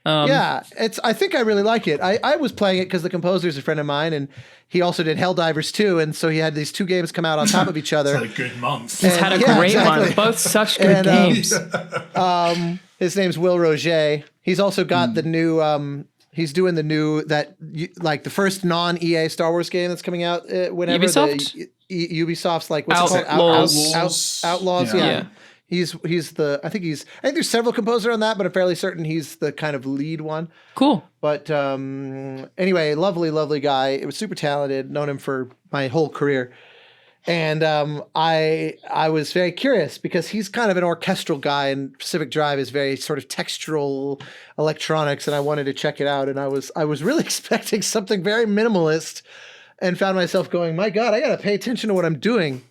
C: I think I really like it. I was playing it because the composer is a friend of mine, and he also did Helldivers 2, and so he had these two games come out on top of each other.
B: It's had a good month.
A: It's had a great one. Both such good games.
C: His name's Will Roget. He's also got the new. He's doing the new like the first non-EA Star Wars game that's coming out whenever
A: Ubisoft?
C: Ubisoft's like what's it called?
A: Outlaws.
C: Outlaws.
B: Yeah.
C: Yeah. He's I think there's several composers on that, but I'm fairly certain he's the kind of lead one.
A: Cool.
C: But anyway, lovely guy. It was super talented. Known him for my whole career. And I was very curious because he's kind of an orchestral guy, and Pacific Drive is very sort of textural electronics, and I wanted to check it out. And I was really expecting something very minimalist, and found myself going, my God, I got to pay attention to what I'm doing.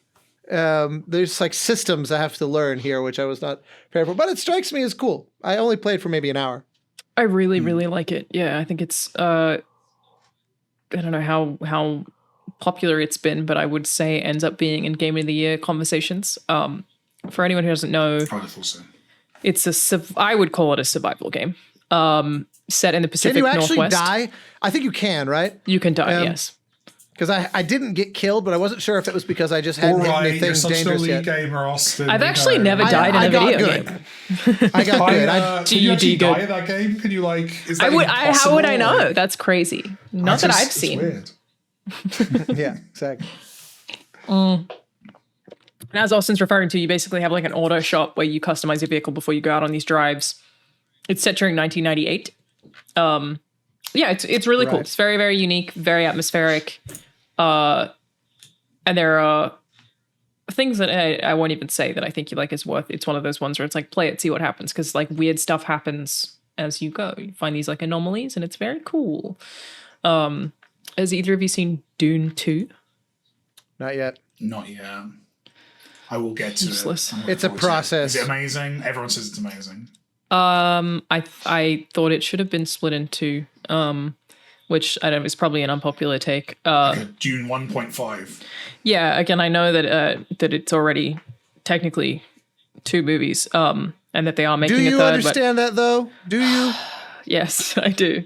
C: There's like systems I have to learn here, which I was not prepared for, but it strikes me as cool. I only played for maybe an hour.
A: I really, really like it. Yeah, I think it's I don't know how popular it's been, but I would say it ends up being in Game of the Year conversations. For anyone who doesn't know,
B: I thought so.
A: it's I would call it a survival game. Set in the Pacific
C: Can you actually
A: Northwest.
C: die? I think you can, right?
A: You can die, yes.
C: Because I didn't get killed, but I wasn't sure if it was because I just hadn't hit
B: Alright,
C: anything
B: you're such the
C: dangerous
B: lead
C: yet.
B: gamer, Austin.
A: I've
B: We
A: actually
B: know.
A: never died in a
C: got
A: video
C: good.
A: game.
C: I got good.
B: Can you actually
A: good.
B: die in that game? Can you like? Is that
A: How would I know?
B: impossible?
A: That's crazy. Not that I've seen.
B: It's weird.
C: Yeah, exactly.
A: And as Austin's referring to, you basically have like an auto shop where you customize your vehicle before you go out on these drives. It's set during 1998. It's really cool.
C: Right.
A: It's very, very unique, very atmospheric. And there are things that I won't even say that I think you like is worth. It's one of those ones where it's like, play it, see what happens. Because like weird stuff happens as you go. You find these like anomalies and it's very cool. Has either of you seen Dune 2?
C: Not yet.
B: Not yet. I will get to
A: Useless.
B: it. I'm looking
C: It's a
B: forward to it.
C: process.
B: Is it amazing? Everyone says it's amazing.
A: I thought it should have been split in two. which I don't know is probably an unpopular take.
B: Dune 1.5.
A: Yeah, again, I know that it's already technically 2 movies, and that they are making a third.
C: Do you understand that though? Do you?
A: Yes, I do.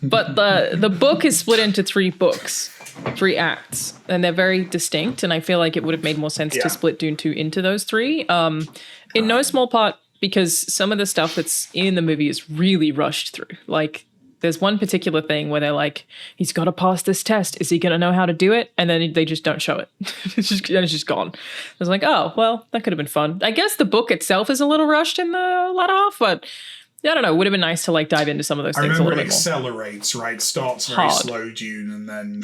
A: But the book is split into 3 books, 3 acts, and they're very distinct. And I feel like it would have made more sense to split Dune 2 into those 3. In no small part because some of the stuff that's in the movie is really rushed through. Like, there's one particular thing where they're like, he's got to pass this test. Is he going to know how to do it? And then they just don't show it. it's just gone. I was like, oh, well, that could have been fun. I guess the book itself is a little rushed in the latter half, but I don't know. It would have been nice to like dive into some of those things a little bit more.
B: Accelerates, right? Starts very slow, Dune, and then...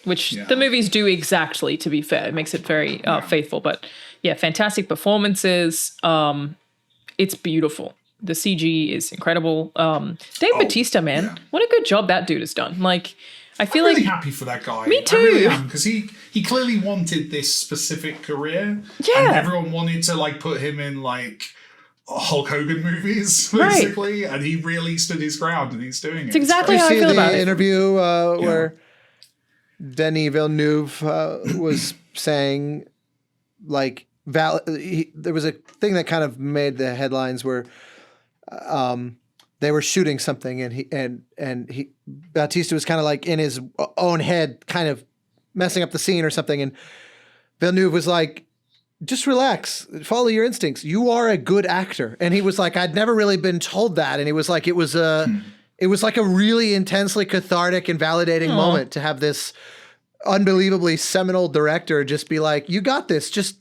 A: Which the movies do exactly, to be fair. It makes it very faithful. But yeah, fantastic performances. It's beautiful. The CG is incredible. Dave Bautista, man, what a good job that dude has done. Like, I'm really
B: happy for that guy.
A: Me too.
B: I really am, because he clearly wanted this specific career. Yeah. And everyone wanted to like put him in like Hulk Hogan movies, basically. Right. And he really stood his ground, and he's doing it.
A: It's exactly how I feel about it.
C: The interview where Denis Villeneuve was saying, like, there was a thing that kind of made the headlines where they were shooting something, and he Bautista was kind of like in his own head, kind of messing up the scene or something, and Villeneuve was like, just relax, follow your instincts. You are a good actor. And he was like, I'd never really been told that. And he was like, it was like a really intensely cathartic and validating moment to have this unbelievably seminal director just be like, you got this, just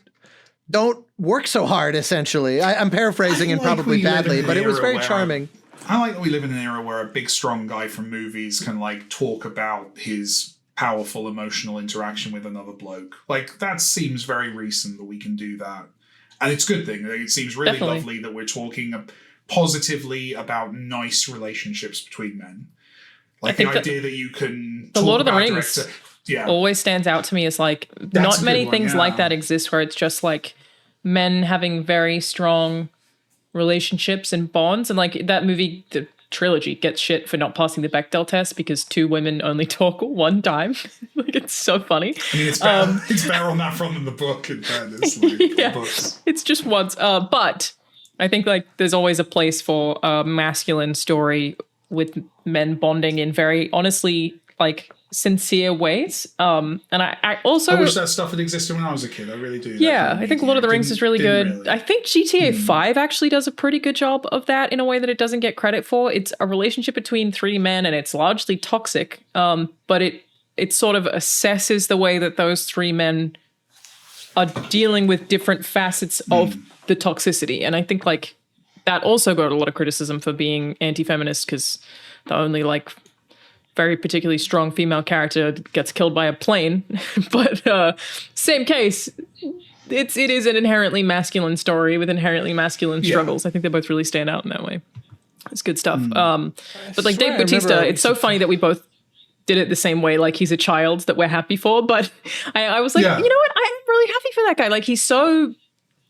C: don't work so hard, essentially. I'm paraphrasing and probably badly, but it was very charming.
B: I like that we live in an era where a big, strong guy from movies can like talk about his powerful emotional interaction with another bloke. Like, that seems very recent that we can do that. And it's a good thing. It seems really lovely that we're talking positively about nice relationships between men. Like, the idea that you can
A: The Lord of the Rings always stands out to me as like, not many things like that exist where it's just like men having very strong relationships and bonds. And like that movie, the trilogy, gets shit for not passing the Bechdel test because 2 women only talk one time. Like, it's so funny.
B: I mean, it's better on that front than the book, in fairness. Like, the books.
A: It's just once. But I think like there's always a place for a masculine story with men bonding in very honestly like sincere ways. And I also
B: I wish that stuff had existed when I was a kid. I really do.
A: Yeah, I think Lord of the Rings is really good.
B: Really.
A: I think GTA 5 actually does a pretty good job of that in a way that it doesn't get credit for. It's a relationship between 3 men and it's largely toxic. But it sort of assesses the way that those 3 men are dealing with different facets of the toxicity. And I think like that also got a lot of criticism for being anti-feminist because the only like very particularly strong female character gets killed by a plane. But same case, it is an inherently masculine story with inherently masculine struggles. I think they both really stand out in that way. It's good stuff. But like Dave Bautista, it's so funny that we both did it the same way, like he's a child that we're happy for. But I was like, you know what? I'm really happy for that guy. Like he's so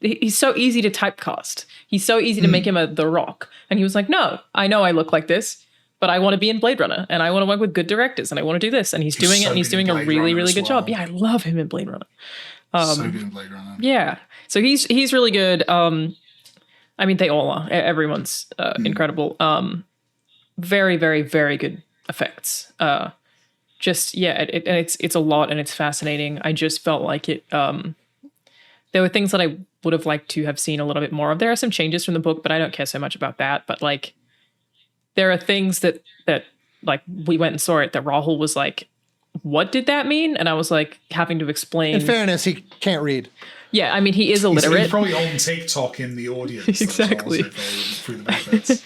A: easy to typecast. He's so easy to make him The Rock. And he was like, no, I know I look like this, but I want to be in Blade Runner and I want to work with good directors and I want to do this. And he's doing it and he's doing a really, really good job. Yeah, I love him in Blade Runner.
B: So good in Blade Runner.
A: Yeah. So he's really good. I mean, they all are. Everyone's incredible. Very, very, very good effects. It's a lot and it's fascinating. I just felt like it. There were things that I would have liked to have seen a little bit more of. There are some changes from the book, but I don't care so much about that. But like, there are things that like we went and saw it that Rahul was like, what did that mean? And I was like having to explain.
C: In fairness, he can't read.
A: Yeah, I mean, he is illiterate.
B: He's probably on TikTok in the audience.
A: Exactly.
B: Through the benefits.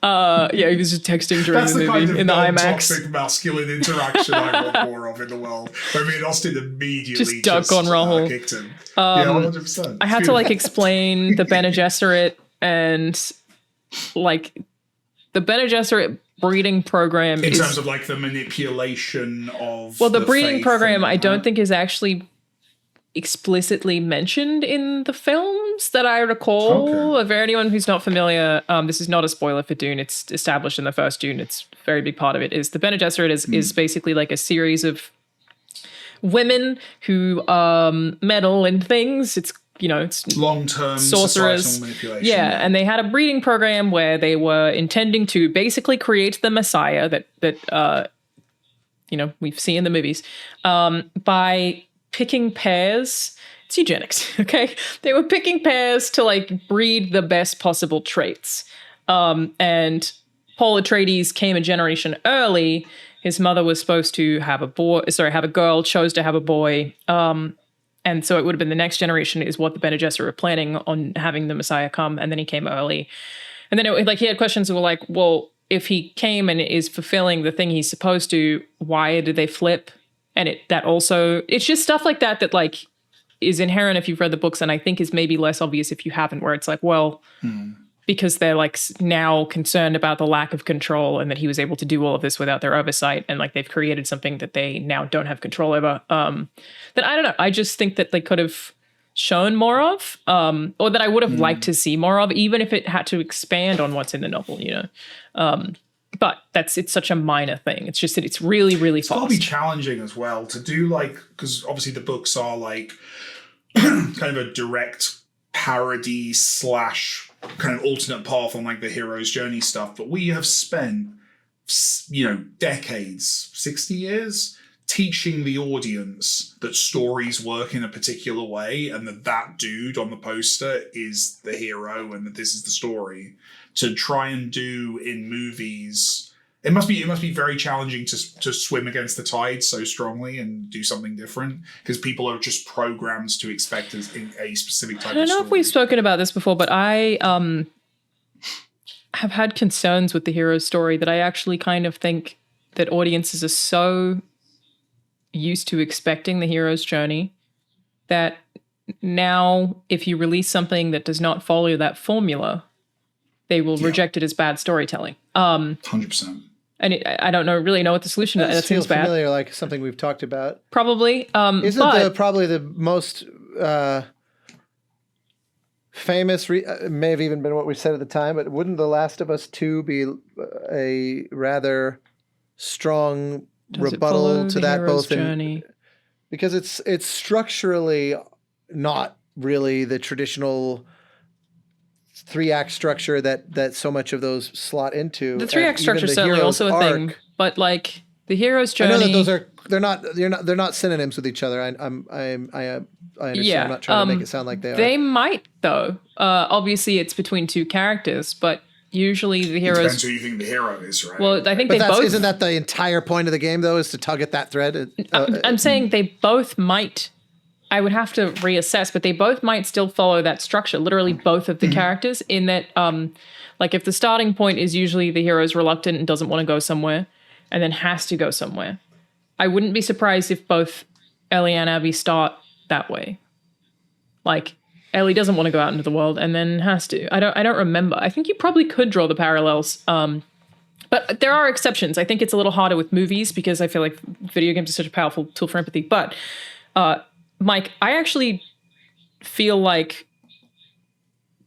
A: Yeah, he was just texting during the movie
B: kind of
A: in the IMAX.
B: Toxic masculine interaction I want more of in the world. I mean, Austin immediately
A: just dunk on Rahul.
B: Kicked him. Yeah, 100%.
A: I had to like explain the Bene Gesserit and like the Bene Gesserit breeding program
B: in terms of like the manipulation of
A: the breeding program I don't think is actually explicitly mentioned in the films that I recall.
B: Okay.
A: For anyone who's not familiar, this is not a spoiler for Dune. It's established in the first Dune. It's a very big part of it. Is the Bene Gesserit is basically like a series of women who meddle in things. It's it's
B: long-term
A: sorcerers.
B: societal manipulation.
A: Yeah, and they had a breeding program where they were intending to basically create the Messiah that we've seen in the movies by picking pairs. It's eugenics, okay? They were picking pairs to like breed the best possible traits. And Paul Atreides came a generation early. His mother was supposed to have a girl, chose to have a boy. And so it would have been the next generation is what the Bene Gesserit were planning on having the Messiah come. And then he came early. And then he had questions that were like, well, if he came and is fulfilling the thing he's supposed to, why did they flip? And it's just stuff like that like is inherent if you've read the books, and I think is maybe less obvious if you haven't, where it's like, well, because they're like now concerned about the lack of control and that he was able to do all of this without their oversight, and like they've created something that they now don't have control over. That I don't know. I just think that they could have shown more of, or that I would have liked to see more of, even if it had to expand on what's in the novel, But it's such a minor thing. It's just that it's really, really fast.
B: It'll be challenging as well to do because obviously the books are like kind of a direct parody / kind of alternate path on like the hero's journey stuff. But we have spent, decades, 60 years teaching the audience that stories work in a particular way and that dude on the poster is the hero and that this is the story. To try and do in movies, it must be very challenging to swim against the tide so strongly and do something different, because people are just programmed to expect a specific type of story.
A: I don't know if we've spoken about this before, but I have had concerns with the hero's story that I actually kind of think that audiences are so used to expecting the hero's journey that now if you release something that does not follow that formula, they will reject it as bad storytelling.
B: 100%.
A: And I don't really know what the solution is. That seems bad.
C: Familiar, like something we've talked about.
A: Probably.
C: Isn't probably the most famous, may have even been what we said at the time, but wouldn't The Last of Us 2 be a rather strong rebuttal to that, both journey? Because it's structurally not really the traditional 3-act structure that so much of those slot into.
A: The 3-act structure is certainly also a thing, but like the hero's journey.
C: I know that those they're not synonyms with each other. I understand. I'm not trying to make it sound like they are.
A: They might though. Obviously, it's between two characters, but usually the heroes.
B: Depends who you think the hero is, right?
A: Well, I think they both.
C: Isn't that the entire point of the game though? Is to tug at that thread?
A: I'm saying they both might. I would have to reassess, but they both might still follow that structure, literally both of the characters, in that, like if the starting point is usually the hero's reluctant and doesn't want to go somewhere and then has to go somewhere, I wouldn't be surprised if both Ellie and Abby start that way. Like Ellie doesn't want to go out into the world and then has to. I don't remember. I think you probably could draw the parallels. But there are exceptions. I think it's a little harder with movies because I feel like video games are such a powerful tool for empathy. But, Mike, I actually feel like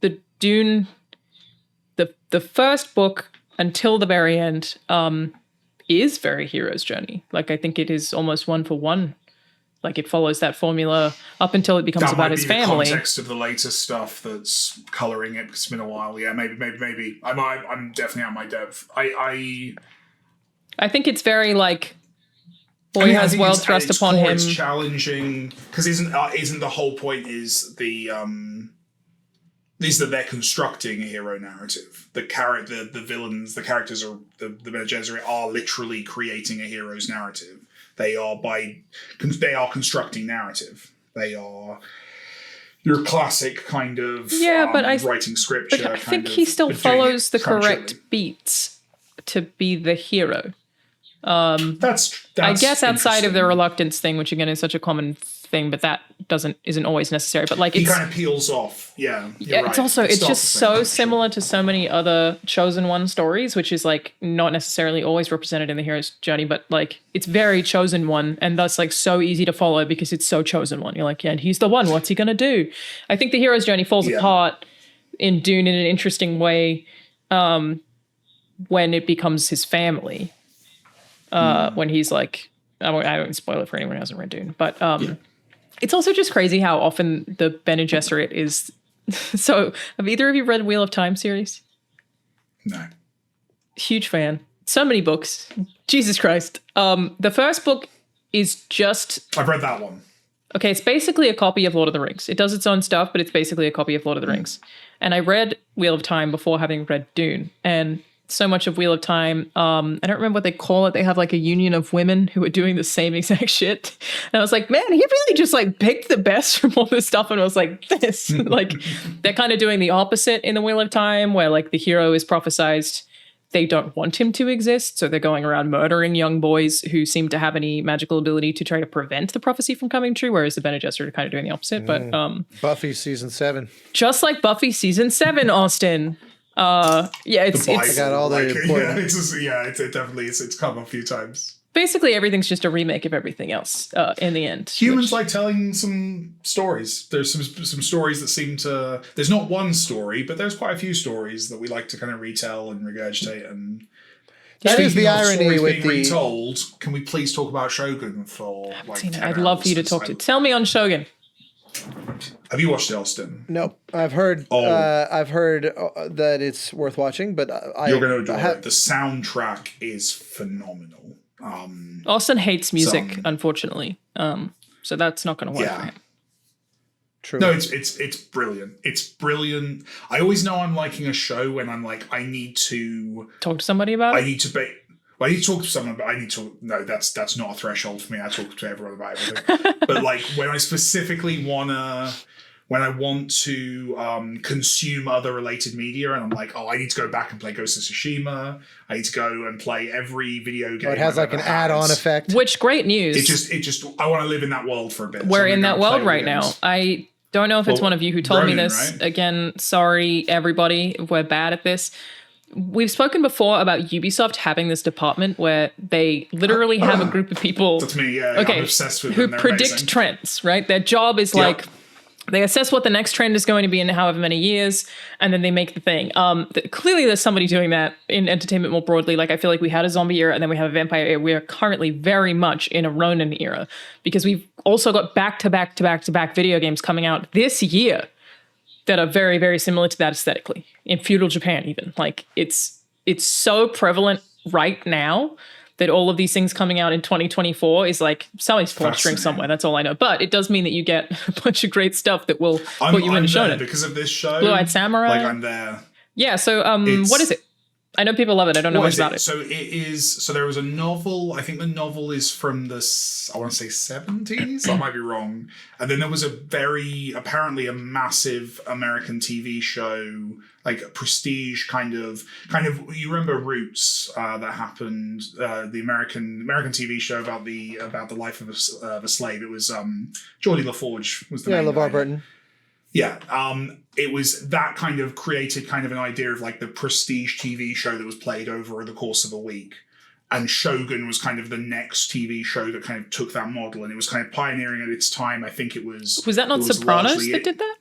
A: the Dune, the first book until the very end, is very hero's journey. Like I think it is almost one for one. Like it follows that formula up until it becomes about his family.
B: The context of the later stuff that's coloring it. It's been a while. Yeah, maybe. I'm definitely out my depth. I
A: think it's very like. Boy has world thrust upon him.
B: It's challenging because isn't the whole point is that they're constructing a hero narrative. The villains, the characters are the Bene Gesserit are literally creating a hero's narrative. They are constructing narrative. They are your classic kind of writing scripture.
A: But I think he still follows the correct beats to be the hero.
B: That's
A: I guess outside of the reluctance thing, which again is such a common thing, but that isn't always necessary. But like
B: he
A: it's
B: kind of peels off. Yeah,
A: yeah,
B: right.
A: it's also it's
B: starts
A: just
B: the same
A: so
B: way,
A: similar to so many other chosen one stories, which is like not necessarily always represented in the hero's journey, but like it's very chosen one, and thus like so easy to follow because it's so chosen one. You're like, yeah, and he's the one. What's he gonna do? I think the hero's journey falls apart in Dune in an interesting way when it becomes his family. When he's like, I won't spoil it for anyone who hasn't read Dune, but it's also just crazy how often the Bene Gesserit is. So, have either of you read Wheel of Time series?
B: No.
A: Huge fan. So many books. Jesus Christ. The first book is just.
B: I've read that one.
A: Okay, it's basically a copy of Lord of the Rings. It does its own stuff, but it's basically a copy of Lord of the Rings. And I read Wheel of Time before having read Dune, and so much of Wheel of Time, I don't remember what they call it. They have like a union of women who are doing the same exact shit. And I was like, man, he really just like picked the best from all this stuff. And I was like, this, like they're kind of doing the opposite in the Wheel of Time, where like the hero is prophesized they don't want him to exist. So they're going around murdering young boys who seem to have any magical ability to try to prevent the prophecy from coming true. Whereas the Bene Gesserit are kind of doing the opposite. But
C: Buffy season 7.
A: Just like Buffy season 7, Austin. It's
C: I got all the important.
B: It definitely is. It's come a few times.
A: Basically everything's just a remake of everything else in the end.
B: Humans like telling some stories. There's some stories that seem to. There's not one story, but there's quite a few stories that we like to kind of retell and regurgitate. And
C: that is the irony with
B: being
C: the
B: retold. Can we please talk about Shogun for like 10
A: I'd love for you to talk to. Tell me on Shogun.
B: Have you watched it, Austin?
C: Nope. I've heard. I've heard that it's worth watching, but
B: you're going to enjoy it. The soundtrack is phenomenal.
A: Austin hates music, unfortunately. So that's not going to work for him.
C: True.
B: No, it's brilliant. It's brilliant. I always know I'm liking a show when I'm like, I need to
A: talk to somebody about it.
B: I need to talk to someone, but I need to. No, that's not a threshold for me. I talk to everyone about everything. But like when I specifically want to consume other related media, and I'm like, I need to go back and play Ghost of Tsushima. I need to go and play every video game.
C: It has like an add-on effect.
A: Which great news.
B: It just. I want to live in that world for a bit.
A: We're in that world right now. I don't know if it's one of you who told me this. Right? Again, sorry everybody. We're bad at this. We've spoken before about Ubisoft having this department where they literally have a group of people.
B: That's me, yeah. Okay, I'm obsessed with them.
A: Who predict trends, right? Their job is like they assess what the next trend is going to be in however many years, and then they make the thing. Clearly, there's somebody doing that in entertainment more broadly. Like I feel like we had a zombie era, and then we have a vampire era. We are currently very much in a Ronin era because we've also got back-to-back video games coming out this year that are very, very similar to that aesthetically in feudal Japan. Even like it's so prevalent right now that all of these things coming out in 2024 is like somebody's pulling strings somewhere. That's all I know. But it does mean that you get a bunch of great stuff that will put you in a shonen.
B: Because of this show.
A: Blue-Eyed Samurai.
B: Like I'm there.
A: Yeah. So what is it? I know people love it. I don't know much about it.
B: So it is. So there was a novel. I think the novel is from the I want to say 70s. I might be wrong. And then there was apparently a massive American TV show, like a prestige kind of. You remember Roots that happened? The American TV show about the life of a slave. It was Geordie LaForge was the name.
C: Yeah, LeVar Burton.
B: Yeah, it was that kind of created kind of an idea of like the prestige TV show that was played over the course of a week. And Shogun was kind of the next TV show that kind of took that model, and it was kind of pioneering at its time. I think it was...
A: Was that not Sopranos that did that?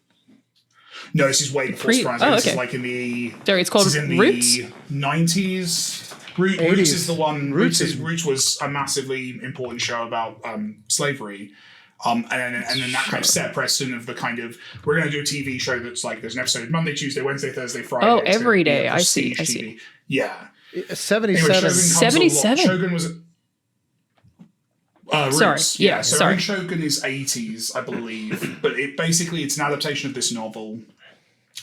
B: No, this is way before Sopranos.
A: Okay.
B: This is like in the...
A: Sorry, it's called
B: Roots? 90s. Roots is the one... Roots was a massively important show about slavery. And then that kind of set precedent of the kind of, we're going to do a TV show that's like, there's an episode Monday, Tuesday, Wednesday, Thursday, Friday.
A: Oh, every day. I see.
B: Yeah.
C: 77.
B: Anyway,
A: 77.
B: Shogun was... Roots.
A: Sorry. Yeah,
B: so
A: sorry.
B: Shogun is 80s, I believe. But it's an adaptation of this novel.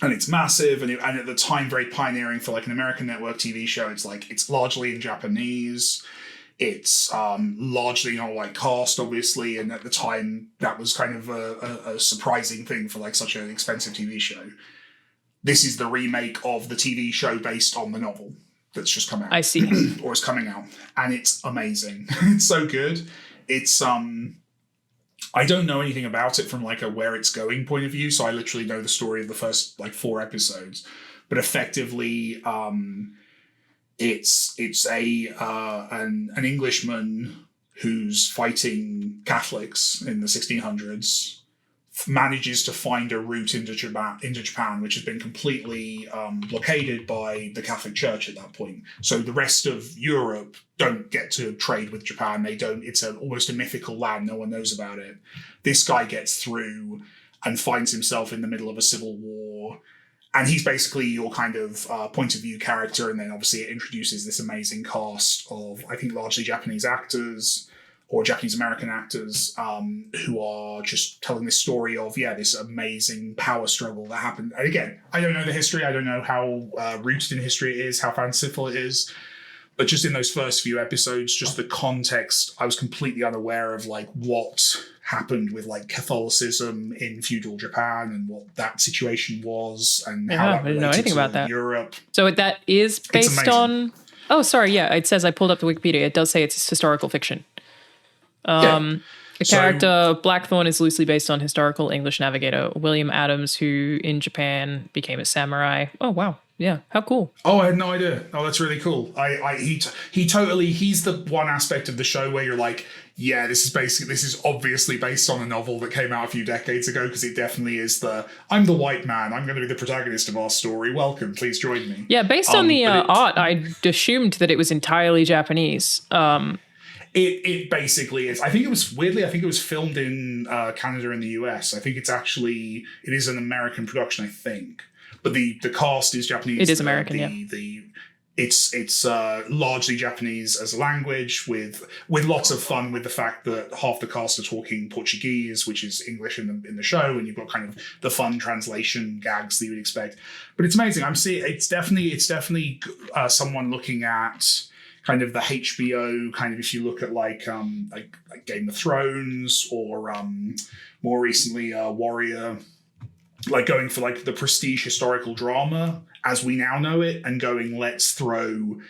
B: And it's massive. And at the time, very pioneering for like an American network TV show. It's largely in Japanese. It's largely not like cast, obviously, and at the time that was kind of a surprising thing for like such an expensive TV show. This is the remake of the TV show based on the novel that's just come out.
A: I see.
B: Or is coming out, and it's amazing. It's so good. It's I don't know anything about it from like a where it's going point of view, so I literally know the story of the first like 4 episodes. But effectively, it's an Englishman who's fighting Catholics in the 1600s, manages to find a route into Japan, which has been completely blockaded by the Catholic Church at that point. So the rest of Europe don't get to trade with Japan. They don't. It's almost a mythical land. No one knows about it. This guy gets through and finds himself in the middle of a civil war. And he's basically your kind of point of view character. And then obviously it introduces this amazing cast of, I think, largely Japanese actors or Japanese American actors who are just telling this story of, this amazing power struggle that happened. And again, I don't know the history. I don't know how rooted in history it is, how fanciful it is. But just in those first few episodes, just the context, I was completely unaware of like what happened with like Catholicism in feudal Japan and what that situation was and how that
A: I didn't know anything about that.
B: Europe.
A: So that is based on... Oh, sorry. Yeah, it says, I pulled up the Wikipedia. It does say it's historical fiction. The character Blackthorn is loosely based on historical English navigator William Adams, who in Japan became a samurai. Oh, wow. Yeah, how cool.
B: Oh, I had no idea. Oh, that's really cool. He's the one aspect of the show where you're like, this is obviously based on a novel that came out a few decades ago, because it definitely is I'm the white man. I'm going to be the protagonist of our story. Welcome, please join me.
A: Yeah, based on the art, I assumed that it was entirely Japanese.
B: It basically is. I think it was filmed in Canada and the US. I think it is an American production, I think. But the cast is Japanese.
A: It is American,
B: It's largely Japanese as a language, with lots of fun with the fact that half the cast are talking Portuguese, which is English in the show, and you've got kind of the fun translation gags that you would expect. But it's amazing. It's definitely someone looking at kind of the HBO kind of, if you look at like Game of Thrones or more recently Warrior. Like going for like the prestige historical drama as we now know it, and going, let's throw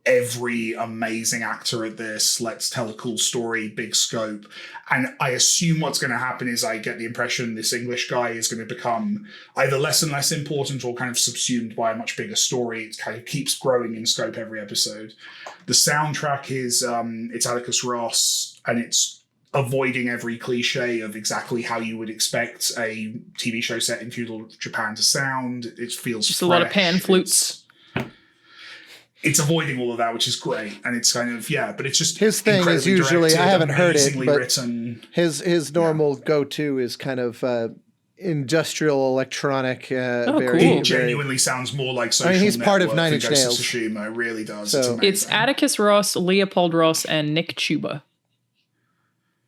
B: every amazing actor at this, let's tell a cool story, big scope. And I assume what's going to happen is, I get the impression this English guy is going to become either less and less important or kind of subsumed by a much bigger story. It kind of keeps growing in scope every episode. The soundtrack is it's Atticus Ross, and it's avoiding every cliche of exactly how you would expect a TV show set in feudal Japan to sound. It feels
A: just
B: fresh.
A: A lot of pan flutes.
B: It's avoiding all of that, which is great, and it's kind of but it's just
C: his thing is usually
B: directed,
C: I haven't heard it, but
B: written.
C: His normal go-to is kind of industrial electronic.
A: Cool.
B: It genuinely sounds more like Social
C: he's part of
B: Network
C: Nine
B: than
C: Inch
B: Ghost of
C: Nails.
B: Tsushima. It really does.
C: So,
A: it's Atticus Ross, Leopold Ross, and Nick Chuba.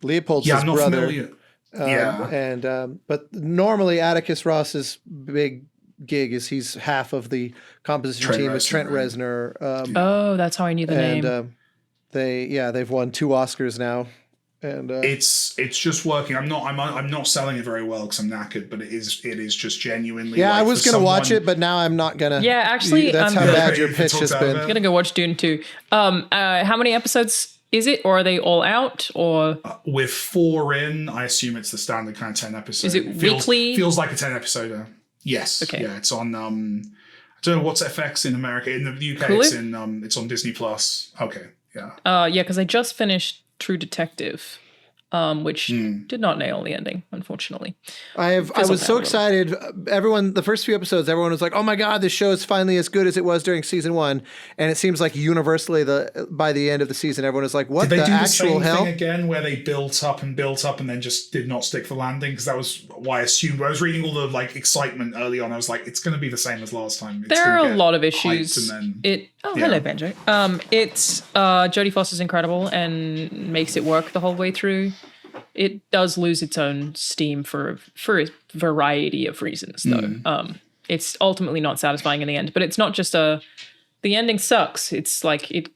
C: Leopold's his
B: I'm not
C: brother.
B: familiar.
C: But normally Atticus Ross's big gig is he's half of the composition team with Trent Reznor.
A: That's how I knew the name.
C: They've won 2 Oscars now, and
B: it's just working. I'm not selling it very well because I'm knackered, but it is just genuinely.
C: Yeah, I was gonna watch it, but now I'm not gonna.
A: Yeah, actually,
C: that's how bad your pitch has been.
A: I'm gonna go watch Dune 2. How many episodes is it, or are they all out, or
B: with 4 in? I assume it's the standard kind of 10 episode.
A: Is it weekly?
B: Feels like a 10 episoder. Yes.
A: Okay.
B: Yeah, it's on. I don't know what's FX in America. In the UK,
A: Hulu?
B: It's on Disney Plus. Okay. Yeah.
A: Yeah, because I just finished True Detective, which did not nail the ending, unfortunately.
C: I was so excited. The first few episodes, everyone was like, "Oh my god, this show is finally as good as it was during season 1." And it seems like universally, by the end of the season, everyone was like, "What the actual hell?"
B: Thing again, where they built up and then just did not stick for landing? Because that was why I assumed. I was reading all the like excitement early on. I was like, it's going to be the same as last time.
A: There are a lot of issues. Hello, Benjo. It's Jodie Foster's incredible and makes it work the whole way through. It does lose its own steam for a variety of reasons, though. It's ultimately not satisfying in the end, but it's not just the ending sucks. It's like it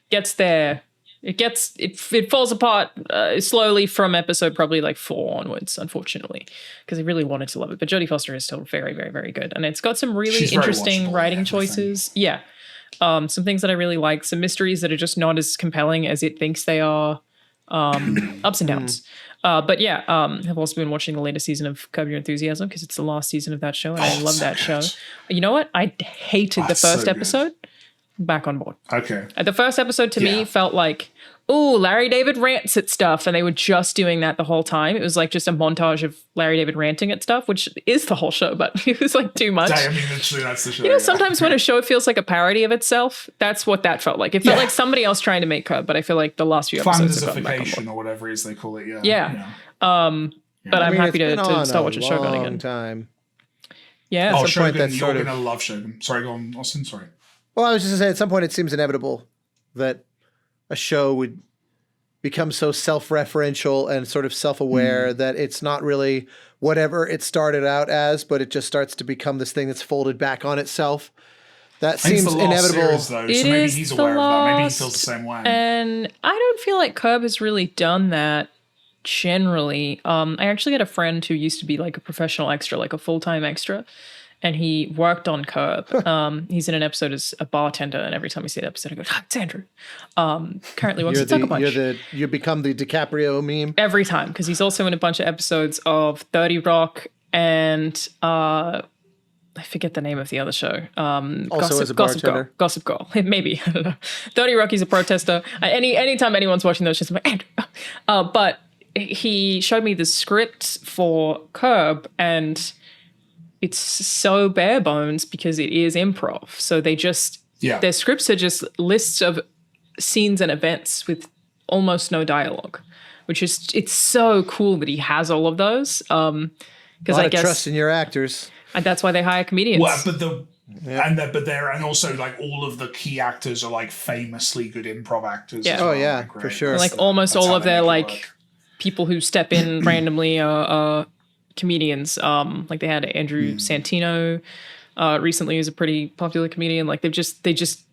A: gets there. It falls apart slowly from episode probably like 4 onwards, unfortunately, because I really wanted to love it. But Jodie Foster is still very, very, very good, and it's got some really interesting writing choices. Yeah, some things that I really like, some mysteries that are just not as compelling as it thinks they are. Ups and downs. But yeah, I've also been watching the latest season of Curb Your Enthusiasm because it's the last season of that show, and I love that show. You know what? I hated the first episode. Back on board.
B: Okay.
A: The first episode to me felt like, oh, Larry David rants at stuff, and they were just doing that the whole time. It was like just a montage of Larry David ranting at stuff, which is the whole show, but it was like too much.
B: I mean, literally, that's the show.
A: You know, sometimes when a show feels like a parody of itself, that's what that felt like. It felt like somebody else trying to make Curb, but I feel like the last few episodes have gotten back on board.
B: Or whatever it is they call it.
A: Yeah. But I'm happy to start watching Shogun again.
C: Time.
A: Yeah.
B: Oh, Shogun, you're going to love Shogun. Sorry, go on, Austin, sorry.
C: Well, I was just going to say, at some point it seems inevitable that a show would become so self-referential and sort of self-aware that it's not really whatever it started out as, but it just starts to become this thing that's folded back on itself. That seems inevitable.
B: Series, though, so maybe he's aware of that. Maybe he feels the same way.
A: And I don't feel like Curb has really done that generally. I actually had a friend who used to be like a professional extra, like a full-time extra. And he worked on Curb. He's in an episode as a bartender, and every time I see that episode, I go, it's Andrew. Currently works at Sucker Punch.
C: You become the DiCaprio meme?
A: Every time, because he's also in a bunch of episodes of 30 Rock and I forget the name of the other show.
C: Also as a bartender?
A: Gossip Girl. Maybe. I don't know. 30 Rock, he's a protester. Anytime anyone's watching those shows, I'm like, Andrew. But he showed me the script for Curb, and it's so bare bones because it is improv. So they just, their scripts are just lists of scenes and events with almost no dialogue, which is, it's so cool that he has all of those. Because I guess
C: trust in your actors.
A: And that's why they hire comedians.
B: Well, and also like all of the key actors are like famously good improv actors.
A: Yeah.
C: Oh yeah, for sure.
A: Like almost all of their like people who step in randomly are comedians. Like they had Andrew Santino recently, who's a pretty popular comedian. Like they just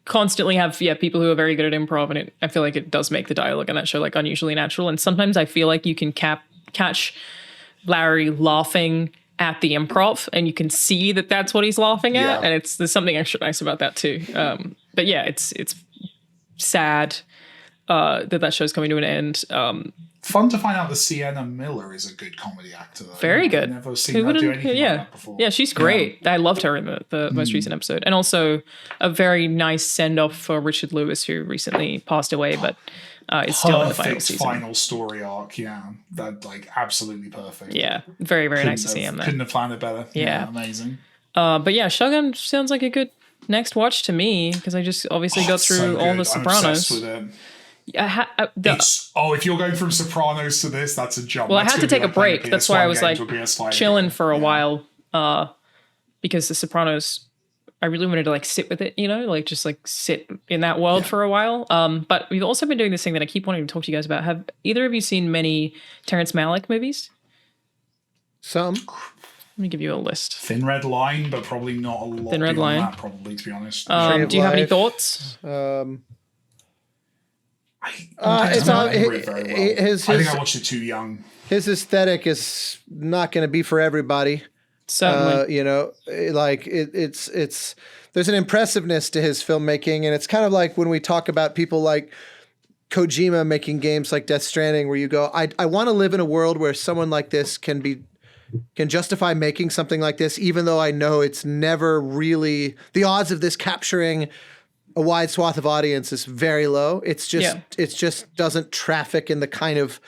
A: constantly have people who are very good at improv, and I feel like it does make the dialogue in that show like unusually natural. And sometimes I feel like you can catch Larry laughing at the improv, and you can see that that's what he's laughing at, and there's something extra nice about that too. But yeah, it's sad that show's coming to an end.
B: Fun to find out that Sienna Miller is a good comedy actor. Though.
A: Very good.
B: I've never seen her do anything like that before.
A: Yeah, she's great. I loved her in the most recent episode. And also a very nice send-off for Richard Lewis, who recently passed away, but is still in the final season.
B: Final story arc, that like absolutely perfect.
A: Yeah, very, very nice to see him there.
B: Couldn't have planned it better. Yeah, amazing.
A: But yeah, Shogun sounds like a good next watch to me, because I just obviously got through all the Sopranos.
B: I'm obsessed with it. If you're going from Sopranos to this, that's a jump.
A: Well, I had to take a break. That's why I was like chilling for a while, because the Sopranos, I really wanted to like sit with it, like just like sit in that world for a while. But we've also been doing this thing that I keep wanting to talk to you guys about. Have either of you seen many Terrence Malick movies?
C: Some.
A: Let me give you a list.
B: Thin Red Line, but probably not a lot.
A: Thin Red Line,
B: that, probably, to be honest.
A: Do you have any thoughts?
B: I think I watched it too young.
C: His aesthetic is not going to be for everybody.
A: Certainly.
C: It's there's an impressiveness to his filmmaking, and it's kind of like when we talk about people like Kojima making games like Death Stranding, where you go, I want to live in a world where someone like this can justify making something like this, even though I know it's never really, the odds of this capturing a wide swath of audience is very low. It just doesn't traffic in the kind of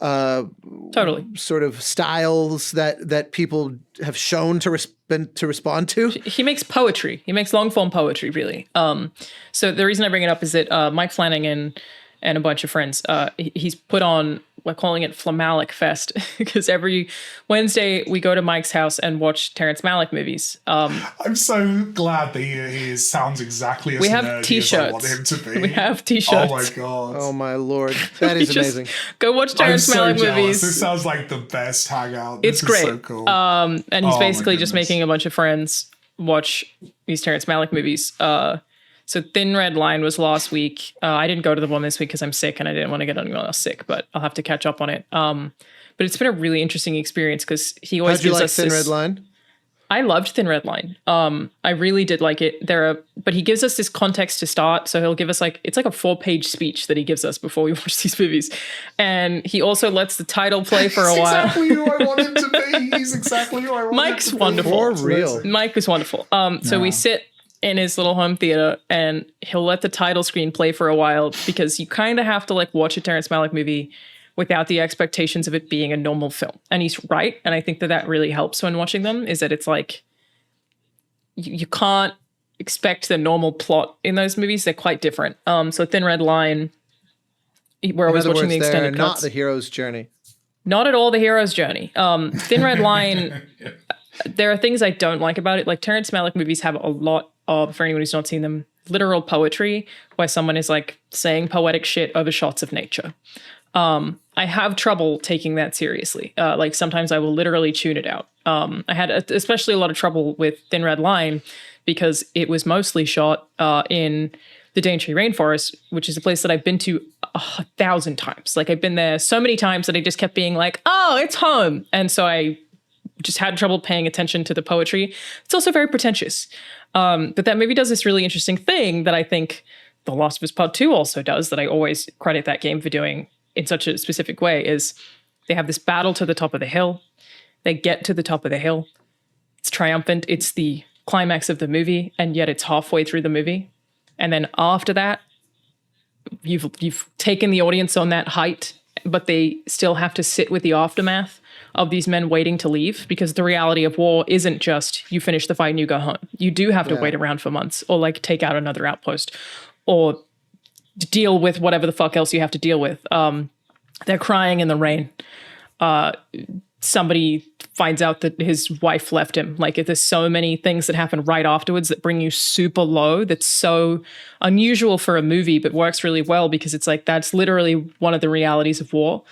A: totally
C: sort of styles that people have shown to respond to.
A: He makes poetry. He makes long form poetry, really. So the reason I bring it up is that Mike Flanagan and a bunch of friends, he's put on, we're calling it Flamalic Fest, because every Wednesday we go to Mike's house and watch Terrence Malick movies.
B: I'm so glad that he sounds exactly as nerdy as I want him to be.
A: We have t-shirts.
B: Oh my god.
C: Oh my lord. That is amazing.
A: Go watch Terrence Malick movies.
B: This sounds like the best hangout.
A: It's great.
B: So cool.
A: And he's basically just making a bunch of friends watch these Terrence Malick movies. So Thin Red Line was last week. I didn't go to the one this week because I'm sick and I didn't want to get anyone else sick, but I'll have to catch up on it. But it's been a really interesting experience because he always gives us
C: Thin Red Line?
A: I loved Thin Red Line. I really did like it. But he gives us this context to start. So he'll give us it's like a 4-page speech that he gives us before we watch these movies. And he also lets the title play for a while.
B: Exactly who I want him to be. He's exactly who I want
A: Mike's
B: him to be.
A: wonderful.
C: For real.
A: Mike is wonderful. So we sit in his little home theater and he'll let the title screen play for a while because you kind of have to watch a Terrence Malick movie without the expectations of it being a normal film. And he's right. And I think that really helps when watching them, is that it's you can't expect the normal plot in those movies. They're quite different. So Thin Red Line, we're always watching the extended cuts.
C: Not the hero's journey.
A: Not at all the hero's journey. Thin Red Line, there are things I don't like about it. Like Terrence Malick movies have a lot of, for anyone who's not seen them, literal poetry where someone is saying poetic shit over shots of nature. I have trouble taking that seriously. Sometimes I will literally tune it out. I had especially a lot of trouble with Thin Red Line because it was mostly shot in the Daintree Rainforest, which is a place that I've been to 1,000 times. I've been there so many times that I just kept being oh, it's home. And so I just had trouble paying attention to the poetry. It's also very pretentious. But that movie does this really interesting thing that I think The Last of Us Part 2 also does, that I always credit that game for doing in such a specific way, is they have this battle to the top of the hill. They get to the top of the hill. It's triumphant. It's the climax of the movie, and yet it's halfway through the movie. And then after that, you've taken the audience on that height, but they still have to sit with the aftermath of these men waiting to leave, because the reality of war isn't just you finish the fight and you go home. You do have to wait around for months, or take out another outpost, or deal with whatever the fuck else you have to deal with. They're crying in the rain. Somebody finds out that his wife left him. There's so many things that happen right afterwards that bring you super low. That's so unusual for a movie, but works really well because it's that's literally one of the realities of war.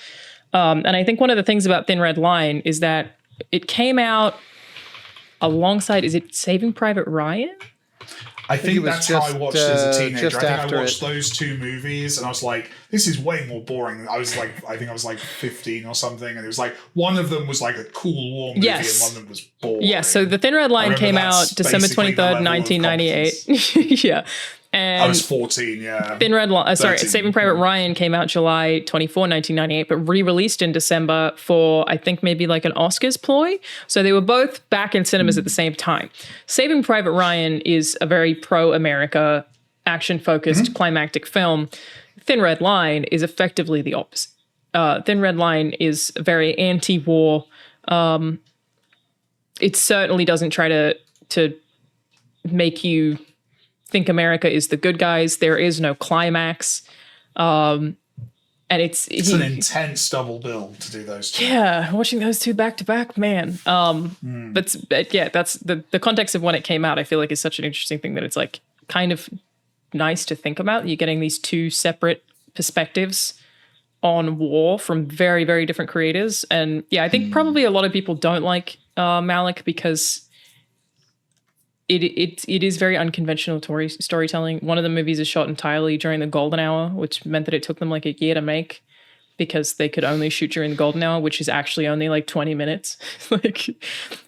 A: And I think one of the things about Thin Red Line is that it came out alongside, is it Saving Private Ryan?
B: I think that's how I watched it as a teenager. I think I watched those two movies and I was this is way more boring. I think I was 15 or something, and it was one of them was a cool war movie and one of them was boring.
A: Yeah, so The Thin Red Line came out December 23rd, 1998. Yeah. And
B: I was 14, yeah.
A: Thin Red Line, Saving Private Ryan came out July 24, 1998, but re-released in December for, I think, maybe an Oscars ploy. So they were both back in cinemas at the same time. Saving Private Ryan is a very pro-America, action-focused, climactic film. Thin Red Line is effectively the opposite. Thin Red Line is very anti-war. It certainly doesn't try to make you think America is the good guys. There is no climax. And it's
B: an intense double bill to do those two.
A: Yeah, watching those two back to back, man. But yeah, that's the context of when it came out, I feel is such an interesting thing that it's kind of nice to think about. You're getting these two separate perspectives on war from very, very different creators. And yeah, I think probably a lot of people don't like Malick because it is very unconventional storytelling. One of the movies is shot entirely during the golden hour, which meant that it took them a year to make because they could only shoot during the golden hour, which is actually only 20 minutes. And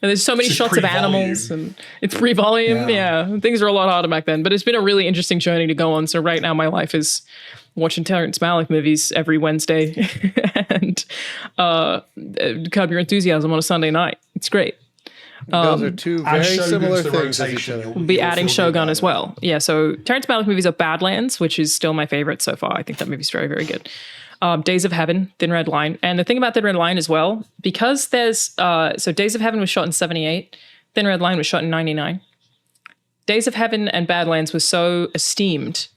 A: there's so many shots of animals, and it's pre-volume. Yeah, things are a lot harder back then. But it's been a really interesting journey to go on. So right now, my life is watching Terrence Malick movies every Wednesday and Curb Your Enthusiasm on a Sunday night. It's great.
C: Those are two very similar things as each other.
A: We'll be adding Shogun as well. Yeah, so Terrence Malick movies are Badlands, which is still my favorite so far. I think that movie's very, very good. Days of Heaven, Thin Red Line. And the thing about Thin Red Line as well, because there's... so Days of Heaven was shot in 78. Thin Red Line was shot in 99. Days of Heaven and Badlands was so esteemed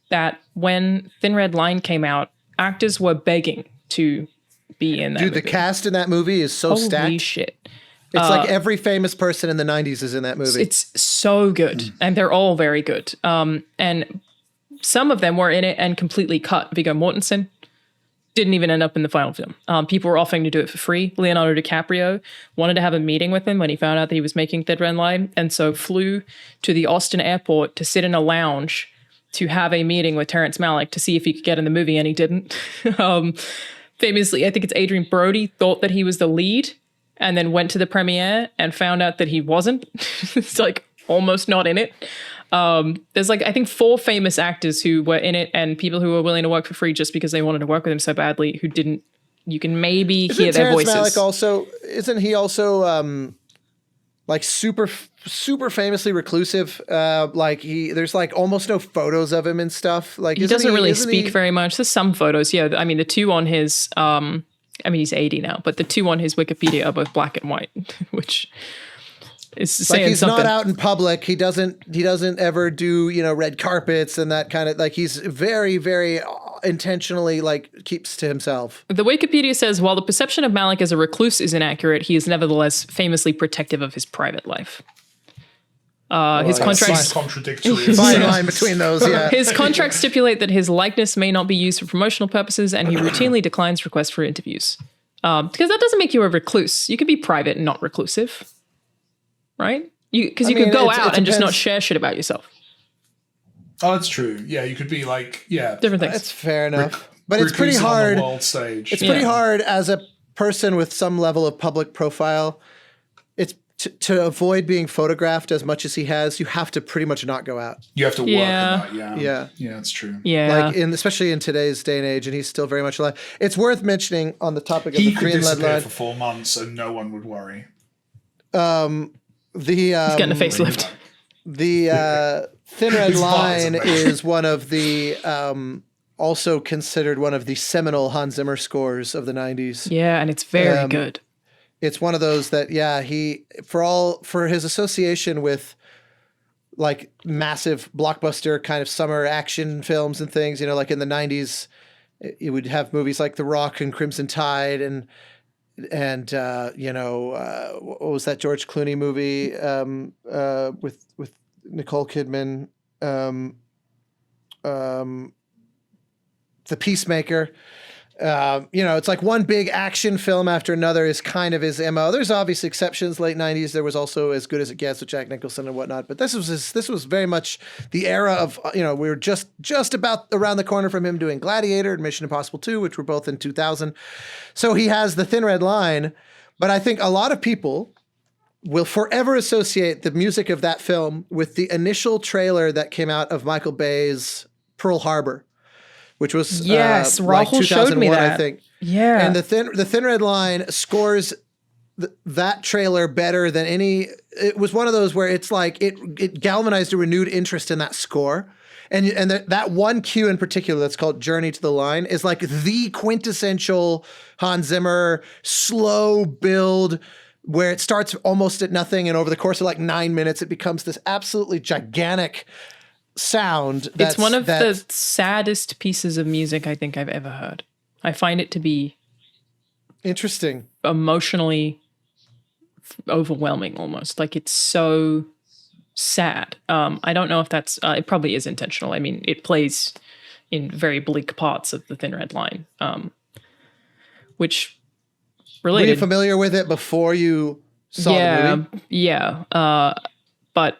A: that when Thin Red Line came out, actors were begging to be in that movie.
C: The cast in that movie is so stacked.
A: Holy shit.
C: It's every famous person in the 90s is in that movie.
A: It's so good. And they're all very good. And some of them were in it and completely cut. Viggo Mortensen didn't even end up in the final film. People were offering to do it for free. Leonardo DiCaprio wanted to have a meeting with him when he found out that he was making Thin Red Line, and so flew to the Austin airport to sit in a lounge to have a meeting with Terrence Malick to see if he could get in the movie, and he didn't. Famously, I think it's Adrian Brody thought that he was the lead, and then went to the premiere and found out that he wasn't. It's like almost not in it. There's like, I think 4 famous actors who were in it and people who were willing to work for free just because they wanted to work with him so badly who didn't. You can maybe hear their
C: Terrence
A: voices.
C: Malick isn't he also like super famously reclusive? Like there's like almost no photos of him and stuff. Like
A: he doesn't really speak very much. There's some photos. Yeah. I mean, the 2 on his, he's 80 now, but the 2 on his Wikipedia are both black and white, which is saying
C: like he's
A: something.
C: not out in public. He doesn't ever do, red carpets and that kind of, like he's very, very intentionally like keeps to himself.
A: The Wikipedia says, while the perception of Malick as a recluse is inaccurate, he is nevertheless famously protective of his private life. His contracts
B: contradictory.
C: Fine line between those, yeah.
A: His contracts stipulate that his likeness may not be used for promotional purposes, and he routinely declines requests for interviews. Because that doesn't make you a recluse. You could be private and not reclusive, right? Because you could go out and just not share shit about yourself.
B: Oh, that's true. Yeah, you could be like,
A: different things.
C: That's fair enough. But it's pretty hard.
B: On the world stage.
C: It's pretty hard as a person with some level of public profile. It's to avoid being photographed as much as he has. You have to pretty much not go out.
B: You have to work on that.
C: Yeah,
B: that's true.
A: Yeah,
C: like especially in today's day and age, and he's still very much alive. It's worth mentioning on the topic of
B: he
C: the
B: could
C: Korean lead
B: disappear
C: line.
B: for 4 months and no one would worry.
A: he's getting a facelift.
C: The Thin Red Line is one of the also considered one of the seminal Hans Zimmer scores of the 90s.
A: Yeah, and it's very good.
C: It's one of those that he for his association with like massive blockbuster kind of summer action films and things, like in the 90s, you would have movies like The Rock and Crimson Tide and what was that George Clooney movie with Nicole Kidman, The Peacemaker. It's like one big action film after another is kind of his MO. There's obviously exceptions. Late 90s, there was also As Good as It Gets with Jack Nicholson and whatnot. But this was very much the era of, we were just about around the corner from him doing Gladiator and Mission Impossible 2, which were both in 2000. So he has the Thin Red Line. But I think a lot of people will forever associate the music of that film with the initial trailer that came out of Michael Bay's Pearl Harbor, which was
A: Rahul showed me that.
C: I think.
A: Yeah,
C: and the Thin Red Line scores that trailer better than any. It was one of those where it's like it galvanized a renewed interest in that score, and that one cue in particular that's called "Journey to the Line" is like the quintessential Hans Zimmer slow build, where it starts almost at nothing, and over the course of like 9 minutes, it becomes this absolutely gigantic sound.
A: It's one of the saddest pieces of music I think I've ever heard. I find it to be
C: interesting,
A: emotionally overwhelming almost. Like it's so sad. I don't know if that's it probably is intentional. I mean, it plays in very bleak parts of the Thin Red Line, which related.
C: Were you familiar with it before you saw the movie?
A: Yeah, but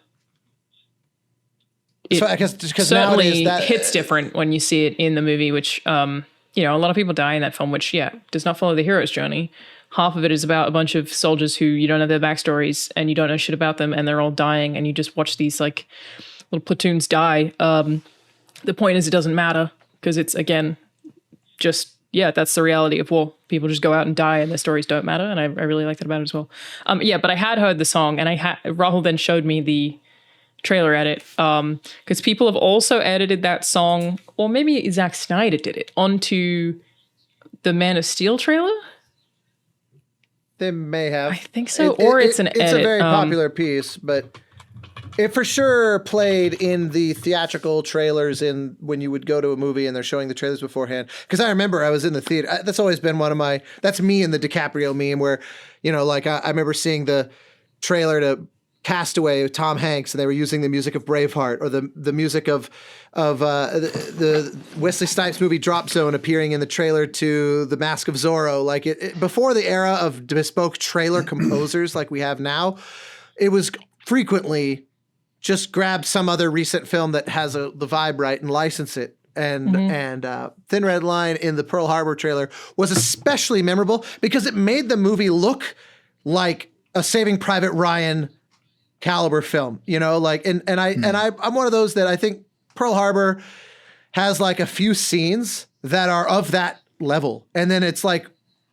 A: it
C: I guess because
A: certainly
C: nowadays
A: hits different when you see it in the movie, which, a lot of people die in that film, which, does not follow the hero's journey. Half of it is about a bunch of soldiers who you don't know their backstories and you don't know shit about them and they're all dying and you just watch these like little platoons die. The point is it doesn't matter because it's, again, just, that's the reality of war. People just go out and die and their stories don't matter. And I really like that about it as well. But I had heard the song and Rahul then showed me the trailer edit because people have also edited that song, or maybe Zack Snyder did it, onto the Man of Steel trailer.
C: They may have.
A: I think so. It's an edit.
C: It's a very popular piece, but it for sure played in the theatrical trailers when you would go to a movie and they're showing the trailers beforehand. Because I remember I was in the theater. That's always been that's me and the DiCaprio meme where, I remember seeing the trailer to Castaway with Tom Hanks, and they were using the music of Braveheart or the music of the Wesley Snipes movie Drop Zone appearing in the trailer to The Mask of Zorro. Like it before the era of bespoke trailer composers like we have now, it was frequently just grab some other recent film that has the vibe right and license it. And Thin Red Line in the Pearl Harbor trailer was especially memorable because it made the movie look like a Saving Private Ryan caliber film, you know, like, and I'm one of those that I think Pearl Harbor has like a few scenes that are of that level. And then it's like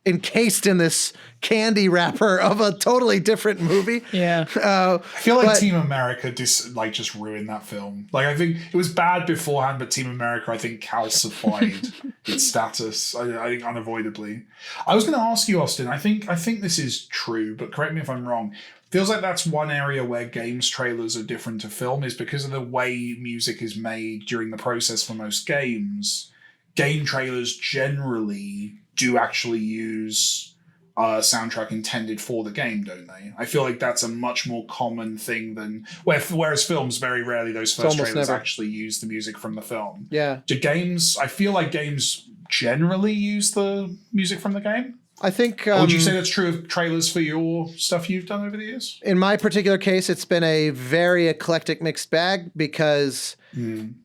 C: encased in this candy wrapper of a totally different movie.
A: Yeah.
B: I feel like Team America just ruined that film. Like, I think it was bad beforehand, but Team America, I think, calcified its status. I think unavoidably. I was going to ask you, Austin. I think this is true, but correct me if I'm wrong. Feels like that's one area where games trailers are different to film, is because of the way music is made during the process for most games. Game trailers generally do actually use a soundtrack intended for the game, don't they? I feel like that's a much more common thing than whereas films, very rarely those first trailers actually use the music from the film.
C: Yeah.
B: Do games? I feel like games generally use the music from the game.
C: I think.
B: Would you say that's true of trailers for your stuff you've done over the years?
C: In my particular case, it's been a very eclectic mixed bag because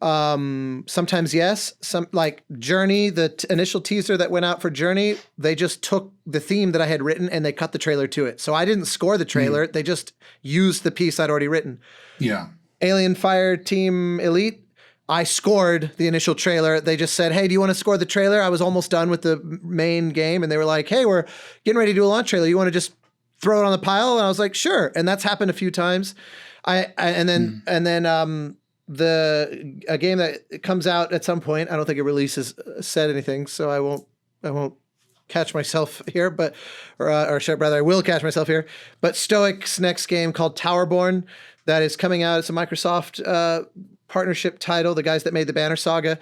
C: sometimes yes, some like Journey, the initial teaser that went out for Journey, they just took the theme that I had written and they cut the trailer to it. So I didn't score the trailer; they just used the piece I'd already written.
B: Yeah.
C: Alien Fire Team Elite. I scored the initial trailer. They just said, hey, do you want to score the trailer? I was almost done with the main game. And they were like, hey, we're getting ready to do a launch trailer. You want to just throw it on the pile? And I was like, sure. And that's happened a few times. And then a game that comes out at some point, I don't think it releases said anything. So I won't catch myself here, but, or rather I will catch myself here. But Stoic's next game called Towerborn that is coming out. It's a Microsoft, partnership title, the guys that made the Banner Saga.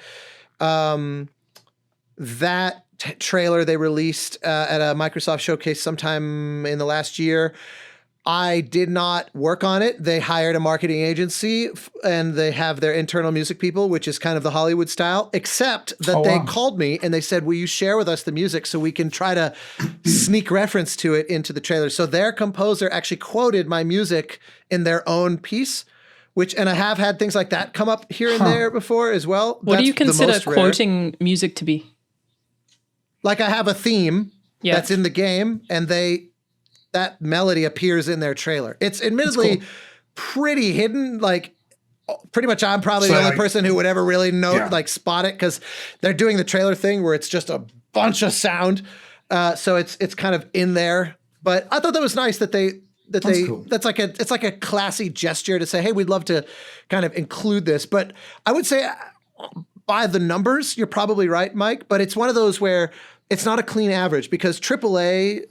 C: That trailer they released at a Microsoft showcase sometime in the last year. I did not work on it. They hired a marketing agency and they have their internal music people, which is kind of the Hollywood style, except that they called me and they said, will you share with us the music so we can try to sneak reference to it into the trailer? So their composer actually quoted my music in their own piece. And I have had things like that come up here and there before as well.
A: What do you consider quoting music to be?
C: Like I have a theme that's in the game, and that melody appears in their trailer. It's admittedly pretty hidden. Like pretty much, I'm probably the only person who would ever really know, spot it, because they're doing the trailer thing where it's just a bunch of sound. So it's kind of in there. But I thought that was nice that it's like a classy gesture to say, hey, we'd love to kind of include this. But I would say by the numbers, you're probably right, Mike, but it's one of those where it's not a clean average because AAA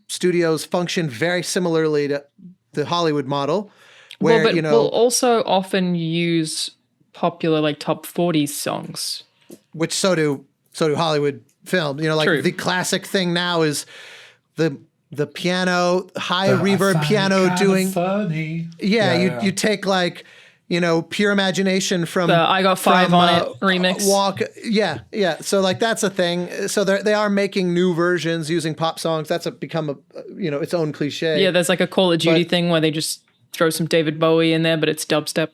C: studios function very similarly to the Hollywood model where,
A: we'll also often use popular like top 40 songs.
C: Which so do Hollywood films. True. The classic thing now is the piano, high reverb piano doing funny. You take like, Pure Imagination from
A: the I Got Five on It remix.
C: So like that's a thing. So they are making new versions using pop songs. That's become its own cliche.
A: Yeah, there's like a Call of Duty thing where they just throw some David Bowie in there, but it's dubstep.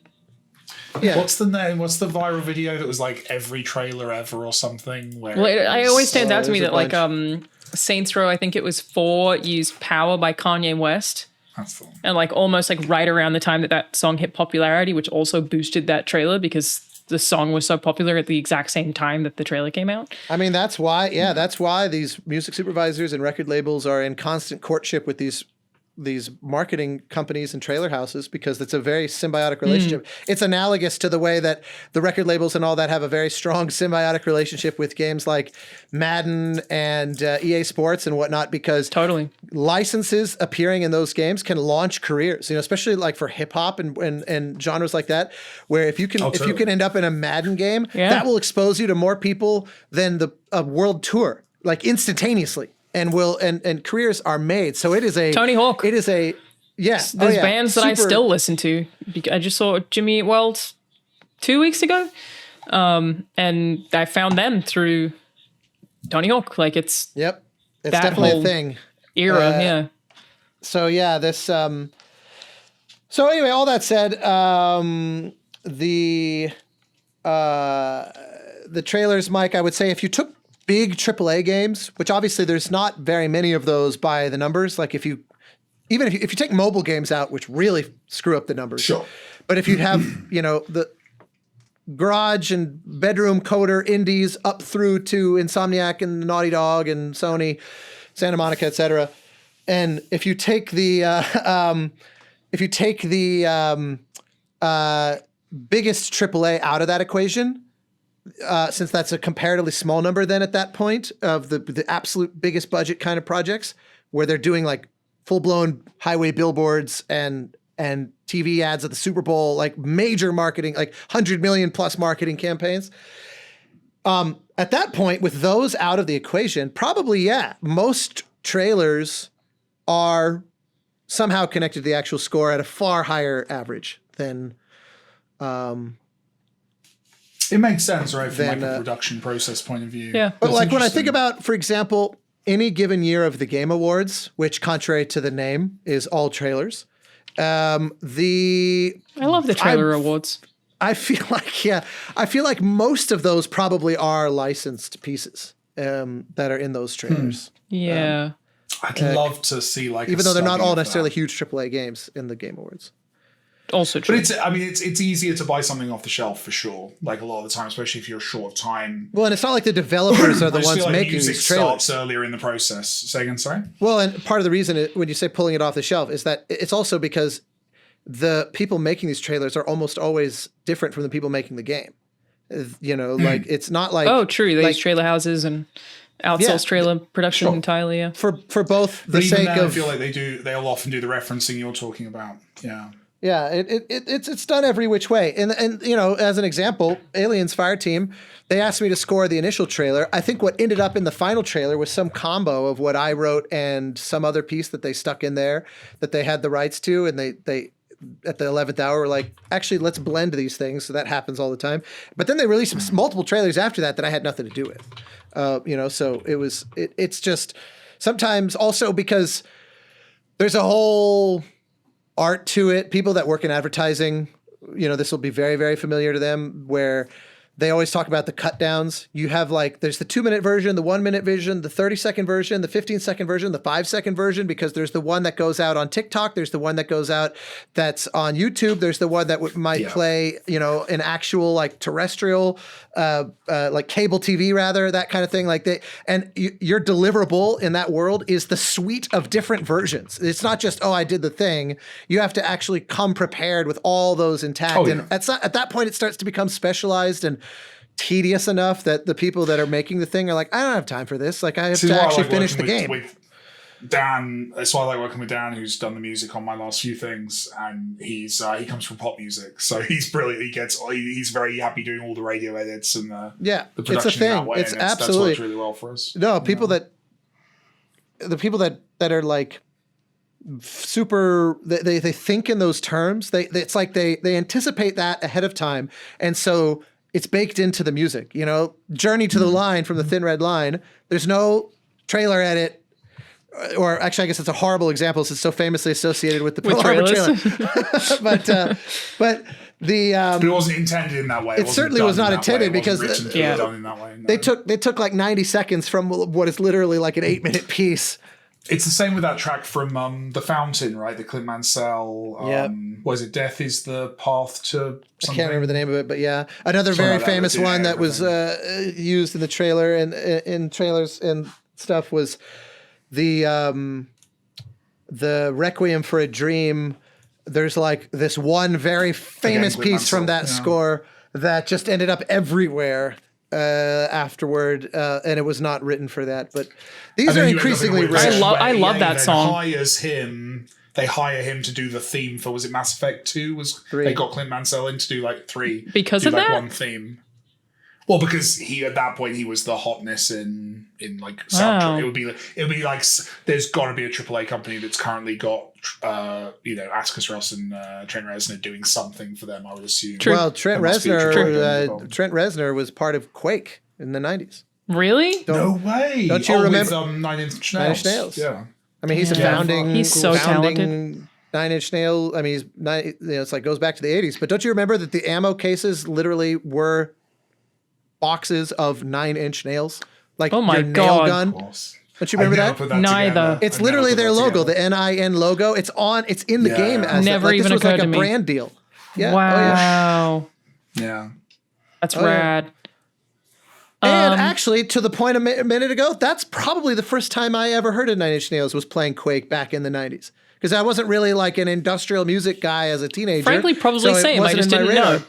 B: Yeah. What's the name? What's the viral video that was like every trailer ever or something? Where
A: it always stands out to me that like Saints Row, I think it was 4, used Power by Kanye West.
B: That's the one.
A: And like almost like right around the time that song hit popularity, which also boosted that trailer because the song was so popular at the exact same time that the trailer came out.
C: I mean, that's why these music supervisors and record labels are in constant courtship with these marketing companies and trailer houses, because it's a very symbiotic relationship. It's analogous to the way that the record labels and all that have a very strong symbiotic relationship with games like Madden and EA Sports and whatnot, because licenses appearing in those games can launch careers, especially like for hip hop and genres like that, where if you can end up in a Madden game, that will expose you to more people than a world tour, like instantaneously. And careers are made. So it is a
A: Tony Hawk.
C: It is a
A: There's bands that I still listen to. I just saw Jimmy Eat World 2 weeks ago, and I found them through Tony Hawk. Like it's
C: definitely a thing.
A: Era,
C: So this. So anyway, all that said, the trailers, Mike, I would say if you took big AAA games, which obviously there's not very many of those by the numbers. Like if you even if you take mobile games out, which really screw up the numbers.
B: Sure.
C: But if you'd have, the garage and bedroom coder indies up through to Insomniac and Naughty Dog and Sony, Santa Monica, etc. And if you take the biggest AAA out of that equation, since that's a comparatively small number then at that point of the absolute biggest budget kind of projects where they're doing like full-blown highway billboards and TV ads at the Super Bowl, like major marketing, like 100 million plus marketing campaigns. At that point, with those out of the equation, probably, most trailers are somehow connected to the actual score at a far higher average than...
B: it makes sense, right, from like a production process point of view.
A: Yeah.
C: But like when I think about, for example, any given year of the Game Awards, which contrary to the name is all trailers,
A: I love the trailer awards.
C: I feel like most of those probably are licensed pieces that are in those trailers.
A: Yeah.
B: I'd love to see like,
C: even though they're not all necessarily huge AAA games in the Game Awards.
A: Also true.
B: But it's easier to buy something off the shelf for sure. Like a lot of the time, especially if you're short of time.
C: Well, and it's not like the developers are the
B: I just
C: ones
B: feel like
C: making
B: music
C: these trailers.
B: starts earlier in the process. Say again, sorry?
C: Well, and part of the reason when you say pulling it off the shelf is that it's also because the people making these trailers are almost always different from the people making the game. Like it's not like...
A: Oh, true. They use trailer houses and outsource trailer production entirely, yeah.
C: For both the
B: But even
C: sake
B: then,
C: of...
B: I feel like they'll often do the referencing you're talking about. Yeah.
C: Yeah, it's done every which way. And as an example, Aliens Fireteam, they asked me to score the initial trailer. I think what ended up in the final trailer was some combo of what I wrote and some other piece that they stuck in there that they had the rights to, and they at the 11th hour were like, actually, let's blend these things. So that happens all the time. But then they released multiple trailers after that I had nothing to do with. So it's just sometimes also because there's a whole art to it. People that work in advertising, this will be very, very familiar to them, where they always talk about the cut downs. You have there's the 2-minute version, the 1-minute version, the 30-second version, the 15-second version, the 5-second version, because there's the one that goes out on TikTok. There's the one that goes out that's on YouTube. There's the one that might play, an actual terrestrial, like cable TV rather, that kind of thing. Your deliverable in that world is the suite of different versions. It's not just, I did the thing. You have to actually come prepared with all those intact. And at that point, it starts to become specialized and tedious enough that the people that are making the thing are like, I don't have time for this. I have to actually finish the game.
B: With Dan, that's why I like working with Dan, who's done the music on my last few things, and he comes from pop music, so he's brilliant. He's very happy doing all the radio edits and the production
C: it's a thing.
B: That way,
C: it's
B: and
C: absolutely
B: that's worked really well for us.
C: No, the people that are like super, they think in those terms. It's like they anticipate that ahead of time, and so it's baked into the music. Journey to the Line from the Thin Red Line. There's no trailer edit. Or actually, I guess it's a horrible example since it's so famously associated with the Pearl Harbor trailer. but it wasn't intended in that way. It certainly was not intended because
B: done in that way, no.
C: They took like 90 seconds from what is literally like an 8-minute piece.
B: It's the same with that track from The Fountain, right? The Clint Mansell. Was it Death is the Path to something? I
C: can't remember the name of it, but yeah. Another very famous one that was used in the trailer and in trailers and stuff was the Requiem for a Dream. There's like this one very famous piece from that score that just ended up everywhere afterward, and it was not written for that. But these are increasingly rare.
A: I love that song.
B: They hire him to do the theme for, was it Mass Effect 2? They got Clint Mansell in to do 3.
A: Because of that?
B: One theme. Well, because at that point he was the hotness in soundtrack. Wow. It would be like there's got to be a AAA company that's currently got Atticus Ross and Trent Reznor doing something for them. I would assume.
C: True. Well, Trent Reznor was part of Quake in the 90s.
A: really?
B: No way.
C: Don't you remember
B: with, 9 Inch Nails?
C: 9 Inch Nails.
B: Yeah.
C: I mean, he's a founding.
A: He's so talented.
C: 9 Inch Nail. I mean, it's like goes back to the 80s. But don't you remember that the ammo cases literally were boxes of 9 Inch Nails? Like
A: oh my
C: your
A: God.
C: nail gun. Don't you remember
B: I never
C: that?
B: put that
A: Neither.
B: together.
C: It's
B: I never
C: literally
B: put
C: their
B: that
C: logo,
B: together.
C: the NIN logo. It's in the
B: Yeah.
C: game as
A: Never
C: like,
A: even
C: this was like
A: occurred
C: a
A: to me.
C: brand deal. Yeah. Oh, yeah.
A: Wow.
B: Yeah.
A: That's
C: Oh, yeah.
A: rad.
C: And actually, to the point a minute ago, that's probably the first time I ever heard of Nine Inch Nails was playing Quake back in the 90s. Because I wasn't really like an industrial music guy as a teenager.
A: Frankly, probably
C: so it
A: same. I
C: wasn't
A: just
C: in my
A: didn't
C: radar.
A: know.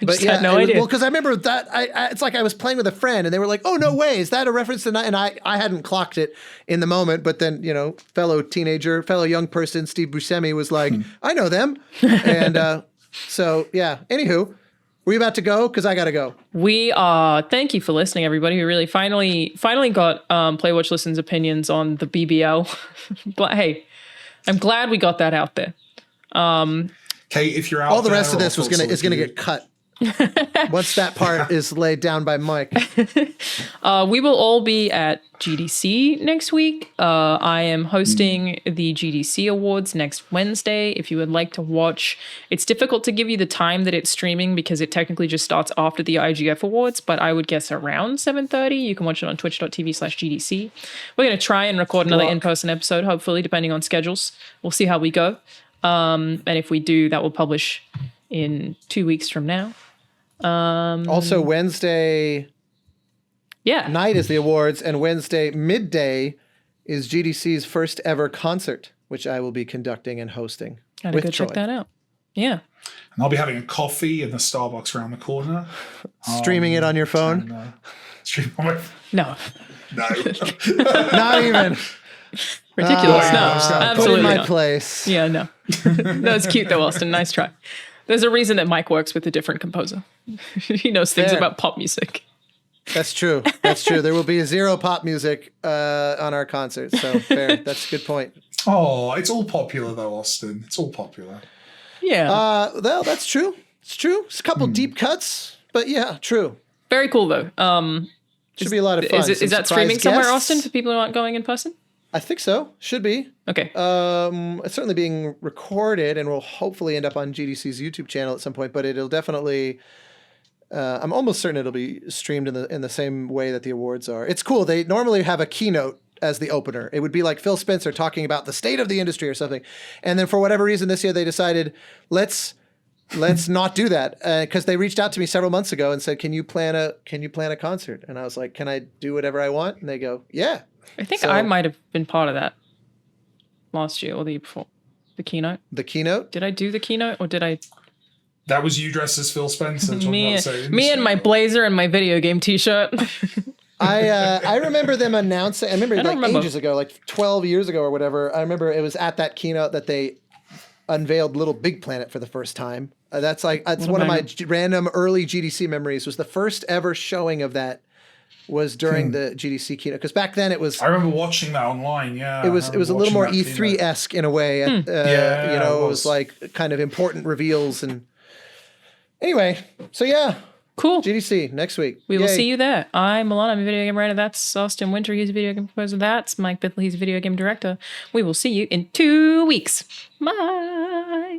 A: I just had no
C: it was-
A: idea.
C: Well, because I remember that it's like I was playing with a friend, and they were like, "Oh, no way, is that a reference to?" And I hadn't clocked it in the moment, but then fellow young person Steve Buscemi was like, "I know them," and so yeah. Anywho, were you about to go? Because I got to go.
A: We are. Thank you for listening, everybody. We really finally got Play Watch Listen's opinions on the BBL. But hey, I'm glad we got that out there.
B: Kate, if you're out,
C: All the rest of
B: there,
C: this
B: I'll
C: is gonna
B: you.
C: get cut. Once that part is laid down by Mike.
A: We will all be at GDC next week. I am hosting the GDC Awards next Wednesday. If you would like to watch, it's difficult to give you the time that it's streaming because it technically just starts after the IGF Awards, but I would guess around 7:30. You can watch it on twitch.tv/GDC. We're going to try and record another in-person episode, hopefully, depending on schedules. We'll see how we go. And if we do, that will publish in 2 weeks from now.
C: Also, Wednesday night is the awards, and Wednesday midday is GDC's first ever concert, which I will be conducting and hosting.
A: Gotta go check that out. Yeah.
B: And I'll be having a coffee in the Starbucks around the corner.
C: Streaming it on your phone?
B: And, stream on my
A: No.
B: No.
C: Not even.
A: Ridiculous.
B: yeah,
A: No,
B: I was gonna put
C: Put in
A: absolutely
C: my
A: not.
C: place.
A: Yeah, no. That's cute though, Austin. Nice try. There's a reason that Mike works with a different composer. He knows things
C: Fair.
A: about pop music.
C: That's true. That's true. There will be zero pop music on our concert. So fair. That's a good point.
B: Oh, it's all popular though, Austin. It's all popular.
A: Yeah.
C: Well, that's true. It's true. It's a couple deep cuts, but yeah, true.
A: Very cool though.
C: Should be a lot of fun.
A: Is
C: Some
A: that
C: surprise
A: streaming somewhere,
C: guests.
A: Austin, for people who aren't going in person?
C: I think so. Should be.
A: Okay.
C: It's certainly being recorded and will hopefully end up on GDC's YouTube channel at some point, but it'll definitely I'm almost certain it'll be streamed in the same way that the awards are. It's cool. They normally have a keynote as the opener. It would be like Phil Spencer talking about the state of the industry or something. And then for whatever reason this year they decided let's not do that because they reached out to me several months ago and said, "Can you plan a concert?" And I was like, "Can I do whatever I want?" And they go, "Yeah."
A: I think
C: So-
A: I might have been part of that last year or the year before. The keynote.
C: The keynote?
A: Did I do the keynote or did I?
B: That was you dressed as Phil Spencer. talking
A: Me,
B: about the same
A: me and
B: industry.
A: my blazer and my video game T-shirt.
C: I remember them announcing. I remember
A: don't
C: like
A: remember.
C: ages ago, like 12 years ago or whatever. I remember it was at that keynote that they unveiled Little Big Planet for the first time. That's one of my random early GDC memories. Was the first ever showing of that was during the GDC keynote because back then it was.
B: I remember watching that online. Yeah,
C: It was a little more E3
B: S.
C: esque in a way.
B: Yeah,
C: it
B: it
C: was
B: was.
C: like kind of important reveals and. Anyway, so yeah,
A: Cool.
C: GDC next week.
A: We will
C: Yay.
A: see you there. I'm Alanah, I'm a video game writer. That's Austin Winter. He's a video game composer. That's Mike Bidley. He's a video game director. We will see you in 2 weeks. Bye.